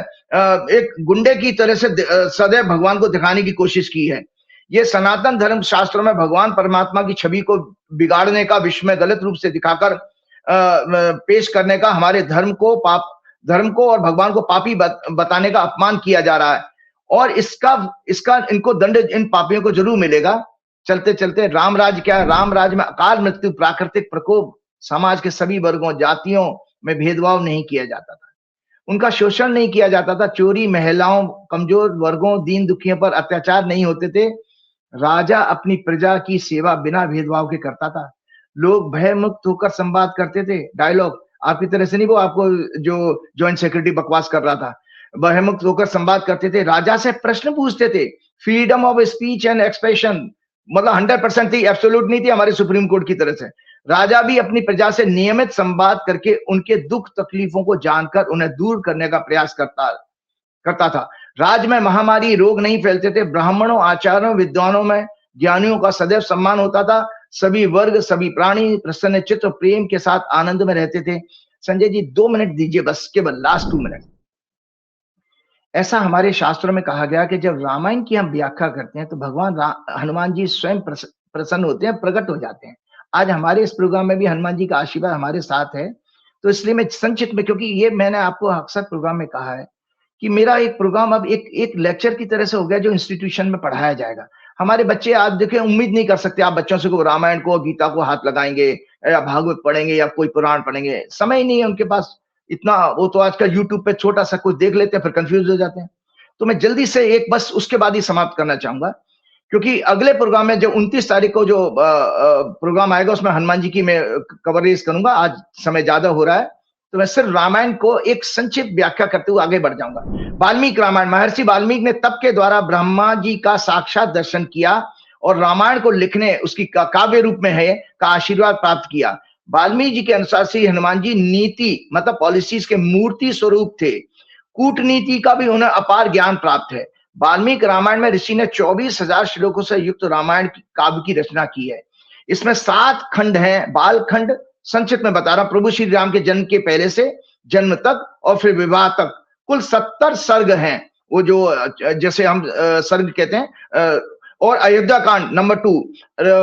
एक गुंडे की तरह से सदैव भगवान को दिखाने की कोशिश की है। ये सनातन धर्म शास्त्रों में भगवान परमात्मा की छवि को बिगाड़ने का, विश्व में गलत रूप से दिखाकर पेश करने का, हमारे धर्म को और भगवान को पापी बताने का अपमान किया जा रहा है। और इसका इनको दंड इन पापियों को जरूर मिलेगा। चलते चलते राम राज क्या है? राम राज में अकाल मृत्यु, प्राकृतिक प्रकोप, समाज के सभी वर्गों, जातियों में भेदभाव नहीं किया जाता था, उनका शोषण नहीं किया जाता था, चोरी, महिलाओं, कमजोर वर्गों, दीन दुखियों पर अत्याचार नहीं होते थे। राजा अपनी प्रजा की सेवा बिना भेदभाव के करता था। लोग भय मुक्त होकर संवाद करते थे। डायलॉग आपकी तरह से नहीं, वो आपको जो जॉइंट सेक्रेटरी बकवास कर रहा था, भय मुक्त होकर संवाद करते थे। राजा से प्रश्न पूछते थे। Freedom of speech and expression, मतलब 100% थी, एब्सोल्यूट नहीं थी हमारे सुप्रीम कोर्ट की तरह से। राजा भी अपनी प्रजा से नियमित संवाद करके उनके दुख तकलीफों को जानकर उन्हें दूर करने का प्रयास करता था। राज्य में महामारी, रोग नहीं फैलते थे। ब्राह्मणों, आचार्यों, विद्वानों में ज्ञानियों का सदैव सम्मान होता था। सभी वर्ग, सभी प्राणी प्रसन्न चित्त, प्रेम के साथ आनंद में रहते थे। संजय जी 2 मिनट दीजिए बस, केवल लास्ट 2 मिनट। ऐसा हमारे शास्त्रों में कहा गया कि जब रामायण की हम व्याख्या करते हैं तो भगवान हनुमान जी स्वयं प्रसन्न होते हैं, प्रकट हो जाते हैं। आज हमारे इस प्रोग्राम में भी हनुमान जी का आशीर्वाद हमारे साथ है। तो इसलिए मैं संक्षिप्त में, क्योंकि ये मैंने आपको अक्सर प्रोग्राम में कहा है कि मेरा एक प्रोग्राम अब एक लेक्चर की तरह से हो गया जो इंस्टीट्यूशन में पढ़ाया जाएगा। हमारे बच्चे आज देखें, उम्मीद नहीं कर सकते आप बच्चों से को रामायण को, गीता को हाथ लगाएंगे या भागवत पढ़ेंगे या कोई पुराण पढ़ेंगे। समय ही नहीं है उनके पास इतना। वो तो आजकल यूट्यूब पे छोटा सा कुछ देख लेते हैं, फिर कंफ्यूज हो जाते हैं। तो मैं जल्दी से एक बस उसके बाद ही समाप्त करना चाहूंगा क्योंकि अगले प्रोग्राम में जो 29 तारीख को जो प्रोग्राम आएगा उसमें हनुमान जी की मैं कवरेज करूंगा। आज समय ज्यादा हो रहा है तो मैं सिर्फ रामायण को एक संक्षिप्त व्याख्या करते हुए आगे बढ़ जाऊंगा। वाल्मीकि रामायण, महर्षि वाल्मीकि ने तप के द्वारा ब्रह्मा जी का साक्षात दर्शन किया और रामायण को लिखने, उसकी काव्य रूप में है का आशीर्वाद प्राप्त किया। वाल्मीकि जी के अनुसार श्री हनुमान जी नीति मतलब पॉलिसीज के मूर्ति स्वरूप थे। कूटनीति का भी उन्हें अपार ज्ञान प्राप्त है। वाल्मीकि रामायण में ऋषि ने 24,000 श्लोकों से युक्त रामायण काव्य की रचना की है। इसमें 7 खंड हैं। बाल खंड संक्षिप्त में बता रहा हूं, प्रभु श्री राम के जन्म के पहले से जन्म तक और फिर विवाह तक कुल 70 सर्ग हैं। वो जो जैसे हम सर्ग कहते हैं। और अयोध्या कांड नंबर 2,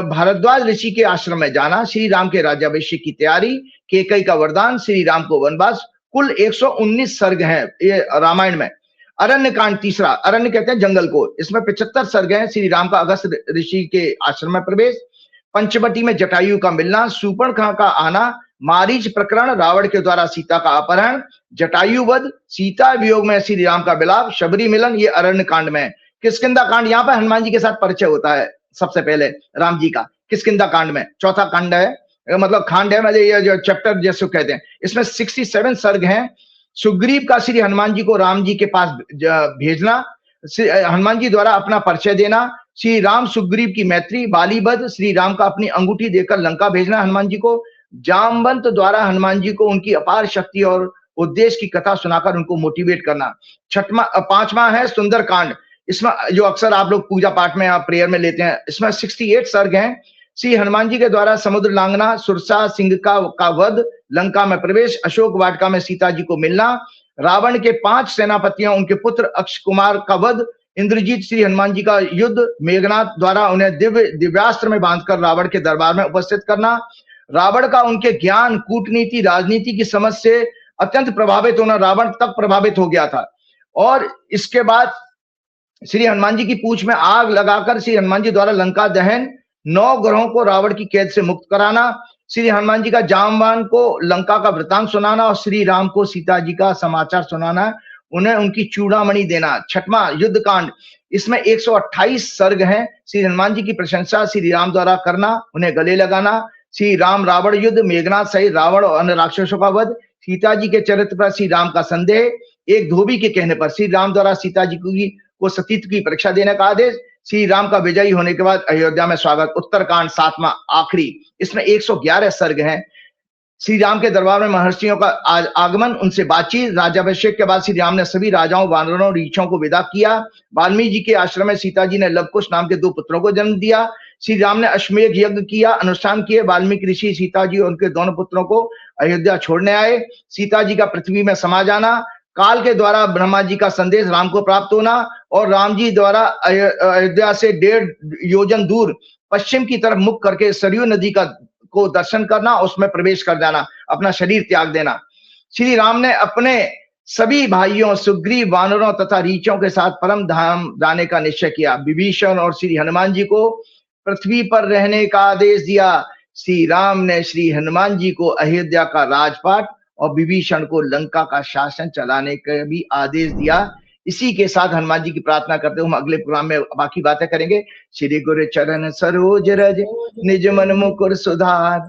भारद्वाज ऋषि के आश्रम में जाना, श्री राम के राज्याभिषेक की तैयारी, कैकेयी का वरदान, श्री राम को वनवास, कुल 119 सर्ग हैं ये रामायण में। अरण्य कांड तीसरा, अरण्य कहते हैं जंगल को, इसमें 75 सर्ग हैं। श्री राम का अगस्त्य ऋषि के आश्रम में प्रवेश, पंचवटी में जटायु का मिलना, सूर्पणखा का आना, मारीच प्रकरण, रावण के द्वारा सीता का अपहरण, जटायु वध, सीता वियोग में श्री राम का विलाप, शबरी मिलन, ये अरण्य कांड में। किष्किंधा कांड, यहाँ पर हनुमान जी के साथ परिचय होता है सबसे पहले राम जी का, किष्किंधा कांड में, चौथा कांड है, मतलब खांड है, ये जो चैप्टर जैसे कहते हैं। इसमें 67 सर्ग हैं। सुग्रीव का श्री हनुमान जी को राम जी के पास भेजना, हनुमान जी द्वारा अपना परिचय देना, श्री राम सुग्रीव की मैत्री, बालीवध, श्री राम का अपनी अंगूठी देकर लंका भेजना हनुमान जी को, जामवंत द्वारा हनुमान जी को उनकी अपार शक्ति और उद्देश्य की कथा सुनाकर उनको मोटिवेट करना। 5वां है सुंदर कांड, इसमें जो अक्सर आप लोग पूजा पाठ में या प्रेयर में लेते हैं, इसमें 68 सर्ग हैं। श्री हनुमान जी के द्वारा समुद्र लांघना, सुरसा सिंह का वध, लंका में प्रवेश, अशोक वाटिका में सीता जी को मिलना, रावण के 5 सेनापतियों उनके पुत्र अक्ष कुमार का वध, इंद्रजीत श्री हनुमान जी का युद्ध, मेघनाथ द्वारा उन्हें दिव्यास्त्र में बांधकर रावण के दरबार में उपस्थित करना, रावण का उनके ज्ञान, कूटनीति, राजनीति की समझ से अत्यंत प्रभावित होना, रावण तक प्रभावित हो गया था। और इसके बाद श्री हनुमान जी की पूंछ में आग लगाकर श्री हनुमान जी द्वारा लंका दहन, 9 ग्रहों को रावण की कैद से मुक्त कराना, श्री हनुमान जी का जामवान को लंका का वृतांत सुनाना और श्री राम को सीता जी का समाचार सुनाना, उन्हें उनकी चूड़ामणि देना। 6वां युद्ध कांड, इसमें 128 सर्ग हैं। श्री हनुमान जी की प्रशंसा श्री राम द्वारा करना, उन्हें गले लगाना, श्री राम रावण युद्ध, मेघनाथ सहित रावण और अन्य राक्षसों का वध, सीता जी के चरित्र पर श्री राम का संदेह, एक धोबी के कहने पर श्री राम द्वारा सीता जी को सतीत्व की परीक्षा देने का आदेश, श्री राम का विजयी होने के बाद अयोध्या में स्वागत। उत्तरकांड 7वां आखिरी, इसमें 111 सर्ग हैं। श्री राम के दरबार में महर्षियों का आगमन, उनसे बातचीत, राज्याभिषेक के बाद श्री राम ने सभी राजाओं, वानरों, रीछों को विदा किया। वाल्मीकि जी के आश्रम में सीता जी ने लवकुश नाम के 2 पुत्रों को जन्म दिया। श्री राम ने अश्वमेध यज्ञ किया, अनुष्ठान किए। वाल्मीकि ऋषि सीता जी और उनके दोनों पुत्रों को अयोध्या छोड़ने आए। सीता जी का पृथ्वी में समा जाना, काल के द्वारा ब्रह्मा जी का संदेश राम को प्राप्त होना और राम जी द्वारा अयोध्या से 1.5 योजन दूर पश्चिम की तरफ मुख करके सरयू नदी को दर्शन करना, उसमें प्रवेश कर जाना, अपना शरीर त्याग देना। श्री राम ने अपने सभी भाइयों सुग्रीव, वानरों तथा रीछों के साथ परम धाम जाने का निश्चय किया। विभीषण और श्री हनुमान जी को पृथ्वी पर रहने का आदेश दिया। श्री राम ने श्री हनुमान जी को अयोध्या का राजपाट और विभीषण को लंका का शासन चलाने का भी आदेश दिया। इसी के साथ हनुमान जी की प्रार्थना करते हुए हम अगले प्रोग्राम में बाकी बातें करेंगे। श्री गुरु चरण सरोज रज निज मन मुकुर सुधार,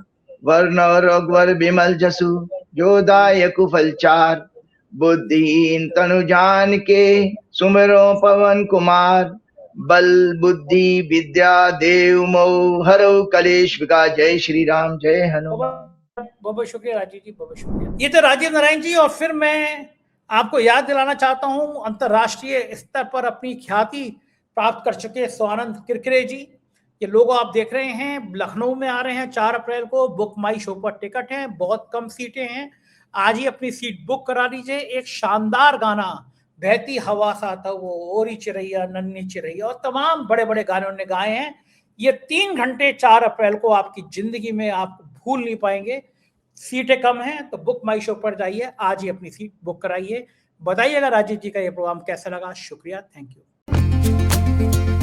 वर्ण रघुवर विमल जसु जो दायक फल चार, बुद्धिहीन तनु जान के सुमिरो पवन कुमार, बल बुद्धि विद्या देव मोह हरौ कलेश विकार। जय श्री राम, जय हनुमान। बहुत शुक्रिया राजीव जी, बहुत शुक्रिया। ये तो राजीव नारायण जी। और फिर मैं आपको याद दिलाना चाहता हूं, अंतर्राष्ट्रीय स्तर पर अपनी ख्याति प्राप्त कर चुके स्वानंद किरकिरे जी। ये लोगो आप देख रहे हैं, लखनऊ में आ रहे हैं 4 अप्रैल को। बुक माई शो पर टिकट है, बहुत कम सीटें हैं। आज ही अपनी सीट बुक करा लीजिए। एक शानदार गाना, बहती हवा सा था वो, ओरी चिरैया नन्ही चिरैया, और तमाम बड़े बड़े गाने उन्होंने गाए हैं। ये 3 घंटे 4 अप्रैल को आपकी जिंदगी में आप भूल नहीं पाएंगे। सीटें कम हैं तो बुक माई शो पर जाइए, आज ही अपनी सीट बुक कराइए। बताइएगा राजीव जी का ये प्रोग्राम कैसा लगा। शुक्रिया, थैंक यू।